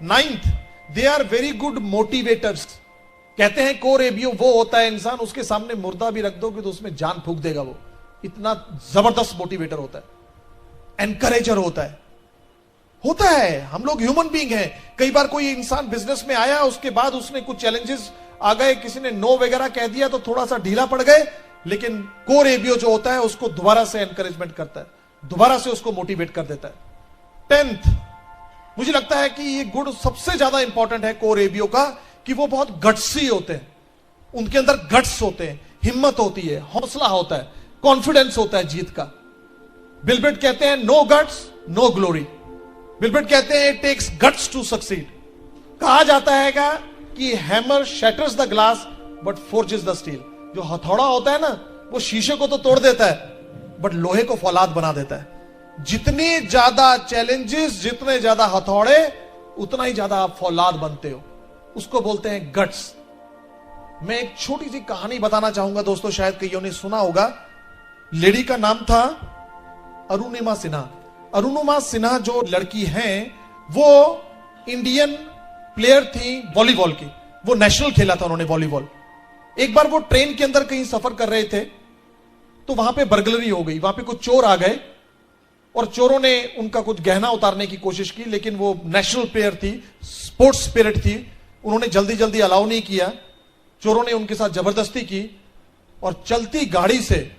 9th, they are very good motivators. कहते हैं कोर एबीओ वो होता है इंसान, उसके सामने मुर्दा भी रख दोगे तो उसमें जान फूंक देगा। वो इतना जबरदस्त मोटिवेटर होता है, एनकरेजर होता है। हम लोग ह्यूमन बीइंग हैं। कई बार कोई इंसान बिजनेस में आया, उसके बाद उसने कुछ चैलेंजेस आ गए, किसी ने नो वगैरह कह दिया तो थोड़ा सा ढीला पड़ गए, लेकिन कोर एबीओ जो होता है उसको दोबारा से एनकरेजमेंट करता है, दोबारा से उसको मोटिवेट कर देता है। 10th, मुझे लगता है कि ये गुण सबसे ज्यादा इंपॉर्टेंट है कोर एबीओ का, कि वो बहुत गट्सी होते हैं। उनके अंदर गट्स होते हैं, हिम्मत होती है, हौसला होता है, कॉन्फिडेंस होता है जीत का। बिलब्रेट कहते हैं no guts no glory. Bill Britt कहते हैं it takes guts to succeed. कहा जाता है कि hammer shatters the glass but forges the steel. जो हथौड़ा होता है ना, वो शीशे को तो तोड़ देता है बट लोहे को फौलाद बना देता है। जितने ज्यादा चैलेंजेस, जितने ज्यादा हथौड़े, उतना ही ज्यादा आप फौलाद बनते हो। उसको बोलते हैं गट्स। मैं एक छोटी सी कहानी बताना चाहूंगा दोस्तों, शायद कईयों ने सुना होगा। लेडी का नाम था अरुणिमा सिन्हा। अरुणिमा सिन्हा जो लड़की हैं, वो इंडियन प्लेयर थी वॉलीबॉल की। वो नेशनल खेला था उन्होंने वॉलीबॉल। एक बार वो ट्रेन के अंदर कहीं सफर कर रहे थे तो वहां पे बर्गलरी हो गई। वहां पे कुछ चोर आ गए और चोरों ने उनका कुछ गहना उतारने की कोशिश की, लेकिन वो नेशनल प्लेयर थी, स्पोर्ट्स स्पिरिट थी, उन्होंने जल्दी जल्दी अलाउ नहीं किया। चोरों ने उनके साथ जबरदस्ती की और चलती गाड़ी से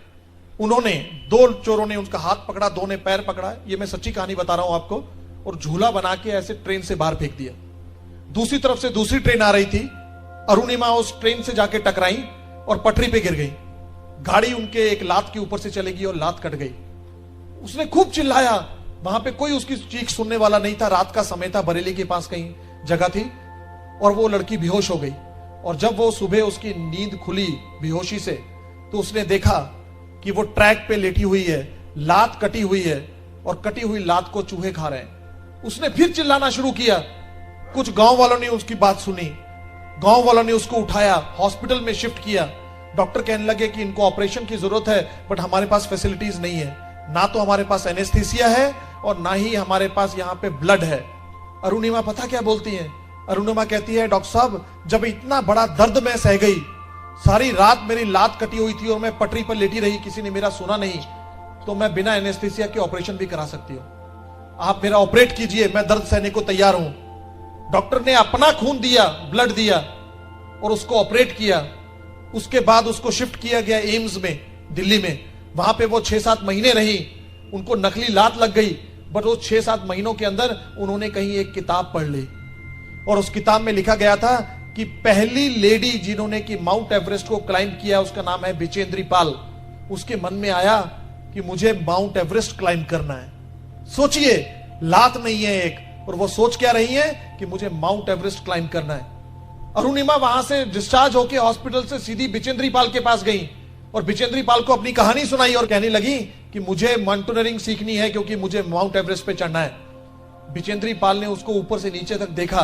उन्होंने, 2 चोरों ने उसका हाथ पकड़ा, 2 ने पैर पकड़ा, ये मैं सच्ची कहानी बता रहा हूं आपको, और झूला बना के ऐसे ट्रेन से बाहर फेंक दिया। दूसरी तरफ से दूसरी ट्रेन आ रही थी। अरुणिमा उस ट्रेन से जाके टकराई और पटरी पे गिर गई। गाड़ी उनके एक लात के ऊपर से चलेगी और लात कट गई। उसने खूब चिल्लाया, वहां पे कोई उसकी चीख सुनने वाला नहीं था। रात का समय था, बरेली के पास कहीं जगह थी, और वो लड़की बेहोश हो गई। और जब वो सुबह उसकी नींद खुली बेहोशी से, तो उसने देखा कि वो ट्रैक पे लेटी हुई है, लात कटी हुई है, और कटी हुई लात को चूहे खा रहे हैं। उसने फिर चिल्लाना शुरू किया। कुछ गांव वालों ने उसकी बात सुनी, गांव वालों ने उसको उठाया, हॉस्पिटल में शिफ्ट किया। डॉक्टर कहने लगे कि इनको ऑपरेशन की जरूरत है, बट हमारे पास फैसिलिटीज नहीं है, ना तो हमारे पास एनेस्थीसिया है और ना ही हमारे पास यहाँ पे ब्लड है। अरुणिमा पता क्या बोलती है? अरुणिमा कहती है, डॉक्टर साहब, जब इतना बड़ा दर्द मैं सह गई, सारी रात मेरी लात कटी हुई थी और मैं पटरी पर लेटी रही, किसी ने मेरा सुना नहीं, तो मैं बिना एनेस्थीसिया के ऑपरेशन भी करा सकती हूँ। आप मेरा ऑपरेट कीजिए, मैं दर्द सहने को तैयार हूं। डॉक्टर ने अपना खून दिया, ब्लड दिया, और उसको ऑपरेट किया। उसके बाद उसको शिफ्ट किया गया एम्स में, दिल्ली में। वहां पे वो 6-7 महीने रही। उनको नकली लात लग गई, बट वो 6-7 महीनों के अंदर उन्होंने कहीं एक किताब पढ़ ली, और उस किताब में लिखा गया था कि पहली लेडी जिन्होंने कि माउंट एवरेस्ट को क्लाइंब किया, उसका नाम है बिचेंद्री पाल। उसके मन में आया कि मुझे माउंट एवरेस्ट क्लाइंब करना है। सोचिए, लात नहीं है एक, और वो सोच क्या रही है कि मुझे माउंट एवरेस्ट क्लाइंब करना है। अरुणिमा वहां से डिस्चार्ज होकर हॉस्पिटल से सीधी बिचेंद्री पाल के पास गई और बिचेंद्री पाल को अपनी कहानी सुनाई और कहने लगी कि मुझे माउंटेनियरिंग सीखनी है क्योंकि मुझे माउंट एवरेस्ट पे चढ़ना है। बिचेंद्री पाल ने उसको ऊपर से नीचे तक देखा,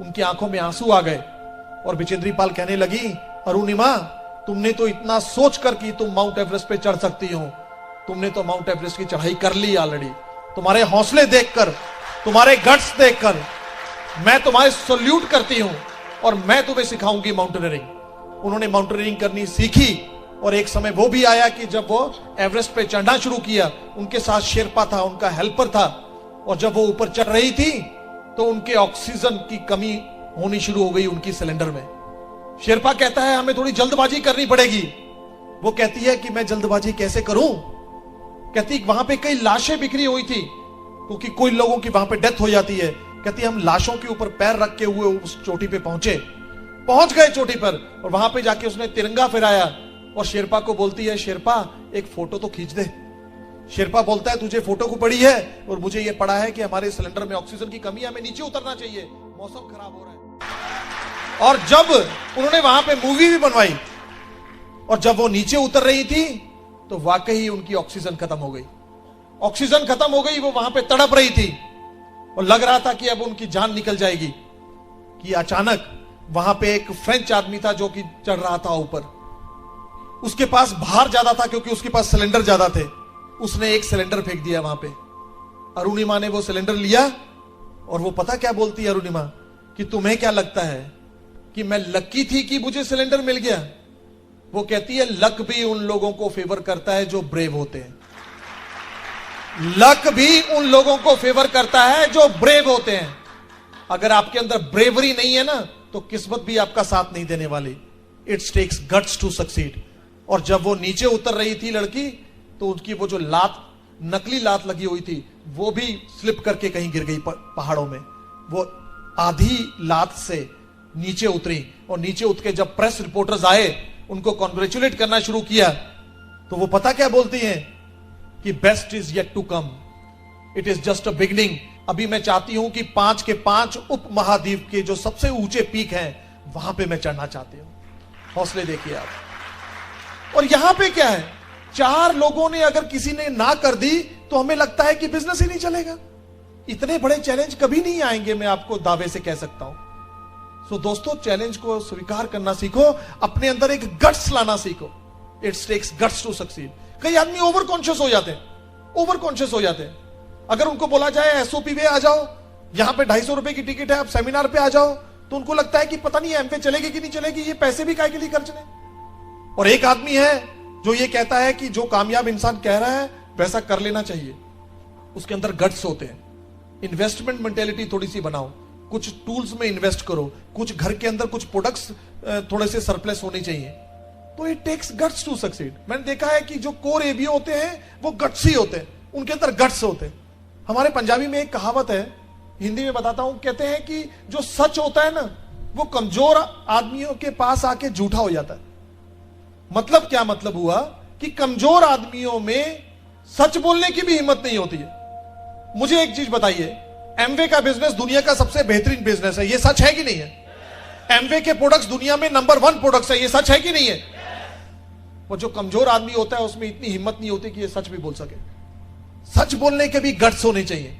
उनकी आंखों में आंसू आ गए और बिचेंद्री पाल कहने लगी, अरुणिमा, तुमने तो इतना सोच कर कि तुम माउंट एवरेस्ट पे चढ़ सकती हो, तुमने तो माउंट एवरेस्ट की चढ़ाई कर ली ऑलरेडी। तुम्हारे हौसले देखकर, तुम्हारे गट्स देखकर मैं तुम्हारे सल्यूट करती हूं और मैं तुम्हें सिखाऊंगी माउंटेनियरिंग। उन्होंने माउंटेनियरिंग करनी सीखी और एक समय वो भी आया कि जब वो एवरेस्ट पे चढ़ना शुरू किया, उनके साथ शेरपा था, उनका हेल्पर था, और जब वो ऊपर चढ़ रही थी तो उनके ऑक्सीजन की कमी होनी शुरू हो गई उनकी सिलेंडर में। शेरपा कहता है हमें थोड़ी जल्दबाजी करनी पड़ेगी। वो कहती है कि मैं जल्दबाजी कैसे करूं, कहती वहां पे कई लाशें बिखरी हुई थी, क्योंकि कोई लोगों की वहां पे डेथ हो जाती है। कहती हम लाशों के ऊपर पैर रख के हुए उस चोटी पे पहुंच गए चोटी पर, और वहां पे जाके उसने तिरंगा फहराया और शेरपा को बोलती है, शेरपा एक फोटो तो खींच दे। शेरपा बोलता है, तुझे फोटो को पड़ी है और मुझे ये पड़ा है कि हमारे सिलेंडर में ऑक्सीजन की कमी है, हमें नीचे उतरना चाहिए, मौसम खराब हो रहा है। और जब उन्होंने वहां पे मूवी भी बनवाई और जब वो नीचे उतर रही थी तो वाकई उनकी ऑक्सीजन खत्म हो गई। ऑक्सीजन खत्म हो गई, वो वहां पे तड़प रही थी और लग रहा था कि अब उनकी जान निकल जाएगी, कि अचानक वहां पे एक फ्रेंच आदमी था जो कि चढ़ रहा था ऊपर। उसके पास भार ज्यादा था क्योंकि उसके पास सिलेंडर ज्यादा थे। उसने एक सिलेंडर फेंक दिया वहां पे। अरुणिमा ने वो सिलेंडर लिया और वो पता क्या बोलती है अरुणिमा, कि तुम्हें क्या लगता है कि मैं लकी थी कि मुझे सिलेंडर मिल गया? वो कहती है, लक भी उन लोगों को फेवर करता है जो ब्रेव होते हैं। लक भी उन लोगों को फेवर करता है जो ब्रेव होते हैं। अगर आपके अंदर ब्रेवरी नहीं है ना, तो किस्मत भी आपका साथ नहीं देने वाली। It's takes guts to succeed. और जब वो नीचे उतर रही थी लड़की, तो उसकी वो जो लात, नकली लात लगी हुई थी, वो भी स्लिप करके कहीं गिर गई पहाड़ों में। वो आधी लात से नीचे उतरी और नीचे उतर के जब प्रेस रिपोर्टर्स आए, उनको कॉन्ग्रेचुलेट करना शुरू किया, तो वो पता क्या बोलती हैं कि best is yet to come, it is just a beginning. अभी मैं चाहती हूं कि 5 के 5 उप महाद्वीप के जो सबसे ऊंचे पीक हैं, वहां पे मैं चढ़ना चाहती हूं। हौसले देखिए आप। और यहां पे क्या है, 4 लोगों ने अगर किसी ने ना कर दी तो हमें लगता है कि बिजनेस ही नहीं चलेगा। इतने बड़े चैलेंज कभी नहीं आएंगे, मैं आपको दावे से कह सकता हूं। सो दोस्तों, चैलेंज को स्वीकार करना सीखो, अपने अंदर एक गट्स लाना सीखो। It's takes guts to succeed. कई आदमी ओवर कॉन्शियस हो जाते हैं, ओवर कॉन्शियस हो जाते हैं। अगर उनको बोला जाए एसओपी पे आ जाओ, यहां पे 250 रुपए की टिकट है, आप सेमिनार पे आ जाओ, तो उनको लगता है कि पता नहीं एमवे चलेगी कि नहीं चलेगी, ये पैसे भी काय के लिए खर्चने। और एक आदमी है जो ये कहता है कि जो कामयाब इंसान कह रहा है वैसा कर लेना चाहिए, उसके अंदर गट्स होते हैं। इन्वेस्टमेंट मेंटेलिटी थोड़ी सी बनाओ, कुछ टूल्स में इन्वेस्ट करो, कुछ घर के अंदर कुछ प्रोडक्ट्स थोड़े से सरप्लस होने चाहिए। तो it takes guts to succeed. मैंने देखा है कि जो कोर एबीओ होते हैं वो गट्स ही होते हैं, उनके अंदर गट्स होते हैं। हमारे पंजाबी में एक कहावत है, हिंदी में बताता हूं, कहते हैं कि जो सच होता है ना, वो कमजोर आदमियों के पास आके झूठा हो जाता है। मतलब क्या मतलब हुआ कि कमजोर आदमियों में सच बोलने की भी हिम्मत नहीं होती है। मुझे एक चीज बताइए, एमवे का बिजनेस दुनिया का सबसे बेहतरीन बिजनेस है, ये सच है कि नहीं है? एमवे के प्रोडक्ट्स दुनिया में नंबर 1 प्रोडक्ट्स है, ये सच है कि नहीं है? वो जो कमजोर आदमी होता है उसमें इतनी हिम्मत नहीं होती कि ये सच भी बोल सके। सच बोलने के भी गट्स होने चाहिए।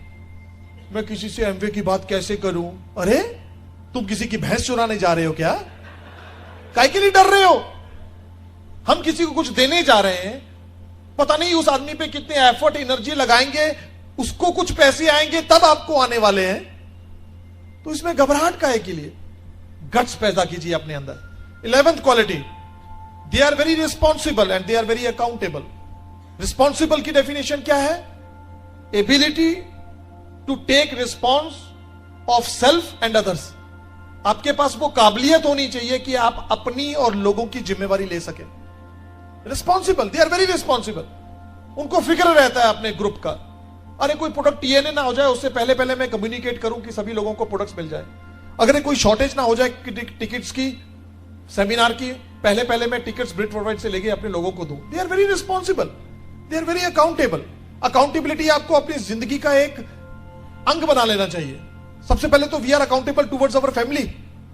मैं किसी से एमवे की बात कैसे करूं? अरे तुम किसी की भैंस चुराने जा रहे हो क्या? काहे के लिए डर रहे हो? हम किसी को कुछ देने जा रहे हैं, पता नहीं उस आदमी पे कितने एफर्ट एनर्जी लगाएंगे, उसको कुछ पैसे आएंगे तब आपको आने वाले हैं। तो इसमें घबराहट काहे के लिए? गट्स पैदा कीजिए अपने अंदर। 11th quality, they are very responsible and they are very accountable. Responsible की डेफिनेशन क्या है? Ability to take response of self and others. आपके पास वो काबिलियत होनी चाहिए कि आप अपनी और लोगों की जिम्मेवारी ले सके। Responsible, they are very responsible. उनको फिक्र रहता है अपने ग्रुप का, अरे कोई प्रोडक्ट टीएनए ना हो जाए उससे पहले पहले मैं कम्युनिकेट करूं कि सभी लोगों को प्रोडक्ट्स मिल जाए। अगर कोई शॉर्टेज ना हो जाए टिकट्स की, सेमिनार की, पहले पहले मैं टिकट्स ब्रिट वर्ल्डवाइड से लेके अपने लोगों को दूं। They are very responsible, they are very accountable. Accountability आपको अपनी जिंदगी का एक अंग बना लेना चाहिए। सबसे पहले तो we are accountable towards our family,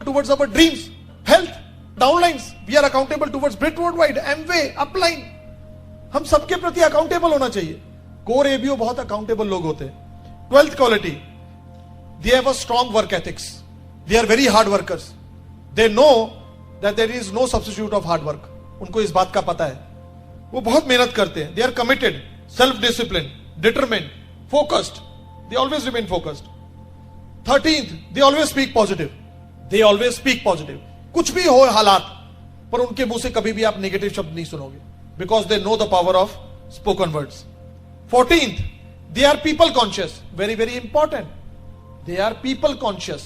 towards our dreams, health, downlines. We are accountable towards Britt Worldwide, Amway, upline. हम सबके प्रति अकाउंटेबल होना चाहिए। कोर एबीओ बहुत अकाउंटेबल लोग होते हैं। 12th quality, they have a strong work ethics, they are very hard workers, they know that there is no substitute of hard work. उनको इस बात का पता है, वो बहुत मेहनत करते हैं। They are committed, self discipline, determined, focused, they always remain focused. 13th, they always speak positive, they always speak positive. कुछ भी हो हालात, पर उनके मुंह से कभी भी आप नेगेटिव शब्द नहीं सुनोगे, because they know the power of spoken words. 14th, they are people conscious, very very important, they are people conscious।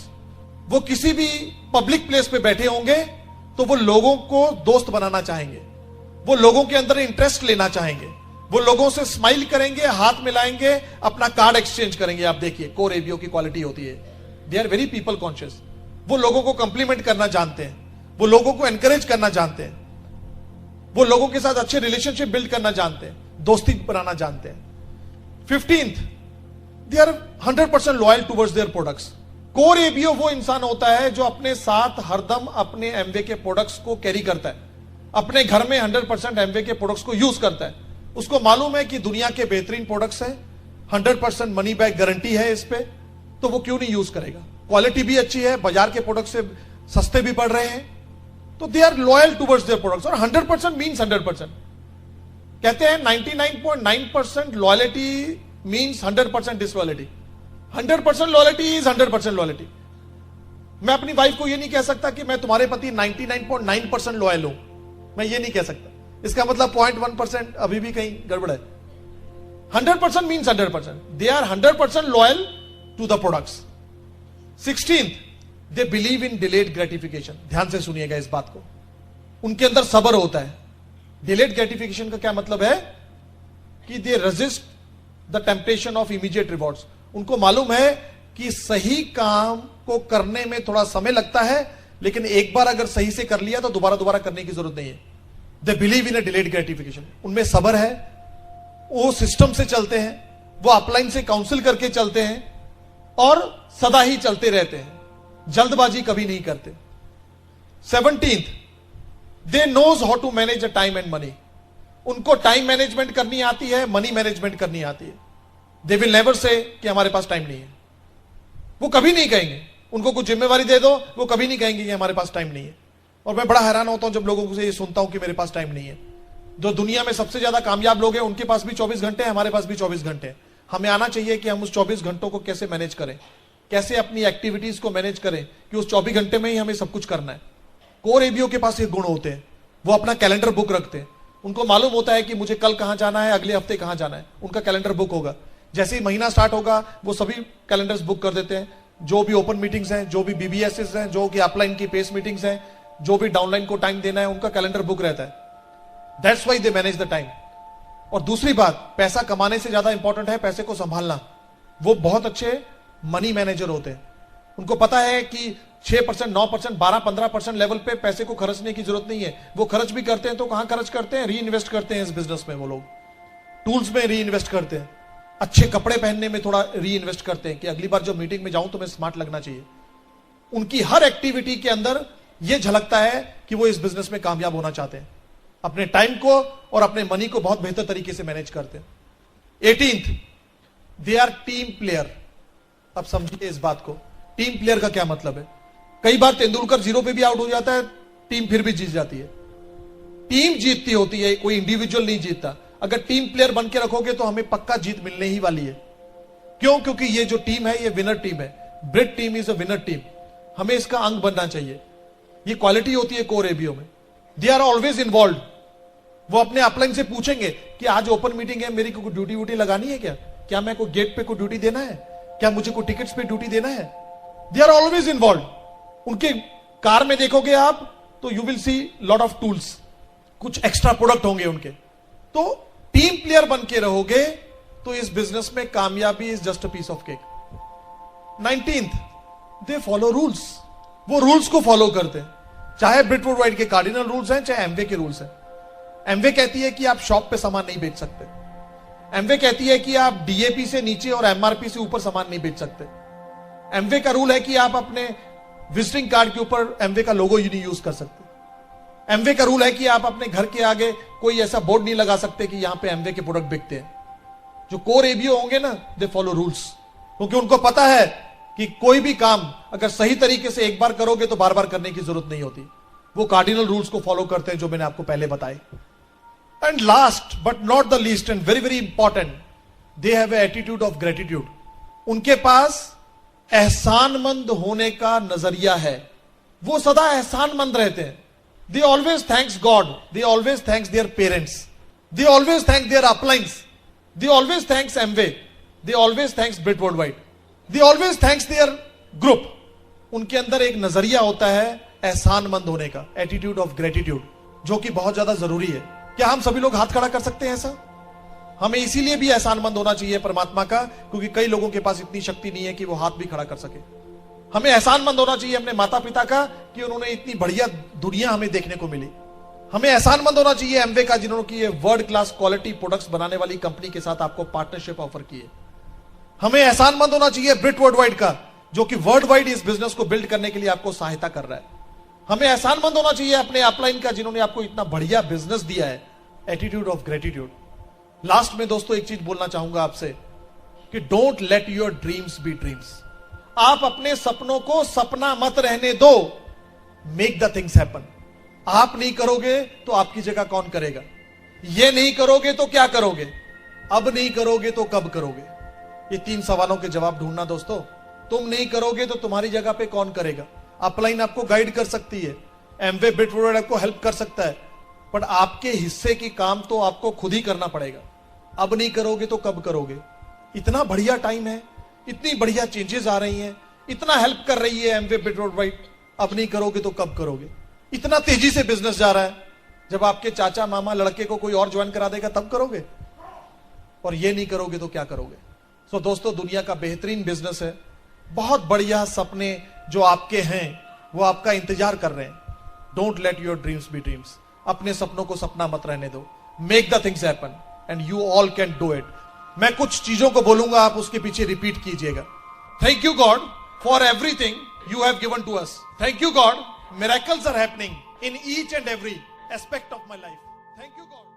वो किसी भी पब्लिक प्लेस पे बैठे होंगे तो वो लोगों को दोस्त बनाना चाहेंगे, वो लोगों के अंदर इंटरेस्ट लेना चाहेंगे, वो लोगों से स्माइल करेंगे, हाथ मिलाएंगे, अपना कार्ड एक्सचेंज करेंगे। आप देखिए कोर एबीओ की क्वालिटी होती है, they are very people conscious. वो लोगों को कंप्लीमेंट करना जानते हैं, वो लोगों को एनकरेज करना जानते हैं, वो लोगों के साथ अच्छे रिलेशनशिप बिल्ड करना जानते हैं, दोस्ती बनाना जानते हैं। 15th, they are 100% loyal towards their products. Core ABO वो इंसान होता है जो अपने साथ हरदम अपने एमवे के प्रोडक्ट्स को कैरी करता है, अपने घर में 100% एमवे के प्रोडक्ट्स को यूज करता है। उसको मालूम है कि दुनिया के बेहतरीन प्रोडक्ट्स हैं, 100% मनी बैक गारंटी है इस पे, तो वो क्यों नहीं यूज करेगा। क्वालिटी भी अच्छी है, बाजार के प्रोडक्ट से सस्ते भी पड़ रहे हैं, तो they are loyal towards their products. और 100% मीन्स 100%। कहते हैं 99.9% loyalty means 100% disloyalty. 100% loyalty is 100% loyalty. मैं अपनी वाइफ को ये नहीं कह सकता कि मैं तुम्हारे प्रति 99.9% लॉयल हूं, मैं ये नहीं कह सकता। इसका मतलब 0.1% अभी भी कहीं गड़बड़ है। 100% means 100%। They are 100% loyal to the products. 16th, they believe in delayed gratification. ध्यान से सुनिएगा इस बात को, उनके अंदर सब्र होता है। डिलेड ग्रेटिफिकेशन का क्या मतलब है कि दे resist the temptation of immediate rewards. उनको मालूम है कि सही काम को करने में थोड़ा समय लगता है, लेकिन एक बार अगर सही से कर लिया तो दोबारा करने की जरूरत नहीं है। दे बिलीव इन अ डिलेड ग्रेटिफिकेशन। उनमें सब्र है, वो सिस्टम से चलते हैं, वो अपलाइन से काउंसिल करके चलते हैं और सदा ही चलते रहते हैं, जल्दबाजी कभी नहीं करते। 17th, they knows how to manage a time and money. उनको टाइम मैनेजमेंट करनी आती है, मनी मैनेजमेंट करनी आती है। दे विल नेवर से कि हमारे पास टाइम नहीं है। वो कभी नहीं कहेंगे, उनको कुछ जिम्मेवारी दे दो, वो कभी नहीं कहेंगे कि हमारे पास टाइम नहीं है। और मैं बड़ा हैरान होता हूं जब लोगों से ये सुनता हूं कि मेरे पास टाइम नहीं है। जो दुनिया में सबसे ज्यादा कामयाब लोग हैं, उनके पास भी 24 घंटे हैं, हमारे पास भी 24 घंटे हैं। हमें आना चाहिए कि हम उस 24 घंटों को कैसे मैनेज करें, कैसे अपनी एक्टिविटीज को मैनेज करें कि उस 24 घंटे में ही हमें सब कुछ करना है। कोर एबीओ के पास ये गुण होते हैं, वो अपना कैलेंडर बुक रखते हैं। उनको मालूम होता है कि मुझे कल कहां जाना है, अगले हफ्ते कहां जाना है, उनका कैलेंडर बुक होगा। जैसे ही महीना स्टार्ट होगा वो सभी कैलेंडर्स बुक कर देते हैं। जो भी ओपन मीटिंग्स हैं, जो भी बीबीएसएस हैं, जो कि अपलाइन की पेस मीटिंग्स हैं, जो भी डाउनलाइन को टाइम देना है, उनका कैलेंडर बुक रहता है। That's why they manage the time. और दूसरी बात, पैसा कमाने से ज्यादा इंपॉर्टेंट है पैसे को संभालना। वो बहुत अच्छे मनी मैनेजर होते हैं। उनको पता है कि 6%, 9%, 12, 15% लेवल पे पैसे को खर्चने की जरूरत नहीं है। वो खर्च भी करते हैं तो कहां खर्च करते हैं, री इन्वेस्ट करते हैं इस बिजनेस में। वो लोग टूल्स में री इन्वेस्ट करते हैं, अच्छे कपड़े पहनने में थोड़ा री इन्वेस्ट करते हैं कि अगली बार जो मीटिंग में जाऊं तो मैं स्मार्ट लगना चाहिए। उनकी हर एक्टिविटी के अंदर यह झलकता है कि वो इस बिजनेस में कामयाब होना चाहते हैं। अपने टाइम को और अपने मनी को बहुत बेहतर तरीके से मैनेज करते हैं। 18th, they are team player. अब समझिए इस बात को, टीम प्लेयर का क्या मतलब है। कई बार तेंदुलकर 0 पे भी आउट हो जाता है, टीम फिर भी जीत जाती है। टीम जीतती होती है, कोई इंडिविजुअल नहीं जीतता। अगर टीम प्लेयर बन के रखोगे तो हमें पक्का जीत मिलने ही वाली है। क्यों? क्योंकि ये जो टीम है ये विनर टीम है। Britt team is a winner team. हमें इसका अंग बनना चाहिए। ये क्वालिटी होती है कोर एबीओ में। They are always involve. वो अपने अपलाइन से पूछेंगे कि आज ओपन मीटिंग है, मेरी कोई ड्यूटी व्यूटी लगानी है क्या मैं कोई गेट पे कोई ड्यूटी देना है, क्या मुझे कोई टिकट्स पे ड्यूटी देना है। They are always involve. उनके कार में देखोगे आप तो you will see lot of tools, कुछ एक्स्ट्रा प्रोडक्ट होंगे उनके। तो टीम प्लेयर बन के रहोगे तो इस बिजनेस में कामयाबी is just a piece of cake. 19th, they follow rules. वो रूल्स को फॉलो करते हैं, चाहे ब्रिटवुड वाइट के कार्डिनल रूल्स हैं, चाहे एमवे के रूल्स हैं। एमवे कहती है कि आप शॉप पे सामान नहीं बेच सकते। एमवे कहती है कि आप डीएपी से नीचे और एमआरपी से ऊपर सामान नहीं बेच सकते। एमवे का रूल है कि आप अपने विजिटिंग कार्ड के ऊपर एमवे का लोगो नहीं यूज कर सकते। एमवे का रूल है कि आप अपने घर के आगे कोई ऐसा बोर्ड नहीं लगा सकते कि यहां पे एमवे के प्रोडक्ट बिकते हैं। जो कोर एबीओ होंगे ना, दे फॉलो रूल्स, क्योंकि उनको पता है कि कोई भी काम अगर सही तरीके से एक बार करोगे तो बार बार करने की जरूरत नहीं होती। वो कार्डिनल रूल्स को फॉलो करते हैं जो मैंने आपको पहले बताए। And last but not the least and very very important, they have attitude of gratitude. उनके पास एहसानमंद होने का नजरिया है। वो सदा एहसानमंद रहते हैं। They always thanks God. They always thanks their parents. They always thank their uplines. They always thanks Amway. They always thanks Brit Worldwide. They always thanks their group. उनके अंदर एक नजरिया होता है एहसानमंद होने का, एटीट्यूड ऑफ ग्रेटिट्यूड, जो कि बहुत ज्यादा जरूरी है। क्या हम सभी लोग हाथ खड़ा कर सकते हैं ऐसा? हमें इसीलिए भी एहसानमंद होना चाहिए परमात्मा का, क्योंकि कई लोगों के पास इतनी शक्ति नहीं है कि वो हाथ भी खड़ा कर सके। हमें एहसानमंद होना चाहिए अपने माता पिता का कि उन्होंने इतनी बढ़िया दुनिया हमें देखने को मिली। हमें एहसानमंद होना चाहिए एमवे का, जिन्होंने ये वर्ल्ड क्लास क्वालिटी प्रोडक्ट्स बनाने वाली कंपनी के साथ आपको पार्टनरशिप ऑफर की है। हमें एहसानमंद होना चाहिए ब्रिट वर्ल्ड वाइड का, जो कि वर्ल्ड वाइड इस बिजनेस को बिल्ड करने के लिए आपको सहायता कर रहा है। हमें एहसानमंद होना चाहिए अपने अपलाइन का, जिन्होंने आपको इतना बढ़िया बिजनेस दिया है। Attitude of gratitude. लास्ट में दोस्तों एक चीज बोलना चाहूंगा आपसे कि don't let your dreams be dreams. आप अपने सपनों को सपना मत रहने दो, मेक द थिंग्स हैपन। आप नहीं करोगे तो आपकी जगह कौन करेगा? ये नहीं करोगे तो क्या करोगे? अब नहीं करोगे तो कब करोगे? ये 3 सवालों के जवाब ढूंढना दोस्तों। तुम नहीं करोगे तो तुम्हारी जगह पे कौन करेगा? अपलाइन आपको गाइड कर सकती है, एमवे ब्रिट वर्ल्ड आपको हेल्प कर सकता है, पर आपके हिस्से की काम तो आपको खुद ही करना पड़ेगा। अब नहीं करोगे तो कब करोगे? इतना बढ़िया टाइम है, इतनी बढ़िया चेंजेस आ रही हैं, इतना हेल्प कर रही है एमवे ब्रिट वर्ल्ड वाइड। अब नहीं करोगे तो कब करोगे? इतना तेजी से बिजनेस जा रहा है, जब आपके चाचा मामा लड़के को कोई और ज्वाइन करा देगा तब करोगे? और ये नहीं करोगे तो क्या करोगे? सो दोस्तों, दुनिया का बेहतरीन बिजनेस है, बहुत बढ़िया सपने जो आपके हैं वो आपका इंतजार कर रहे हैं। Don't let your dreams be dreams. अपने सपनों को सपना मत रहने दो, make the things happen and you all can do it. मैं कुछ चीजों को बोलूंगा, आप उसके पीछे रिपीट कीजिएगा। Thank you God for everything you have given to us. Thank you God, miracles are happening in each and every aspect of my life. Thank you God.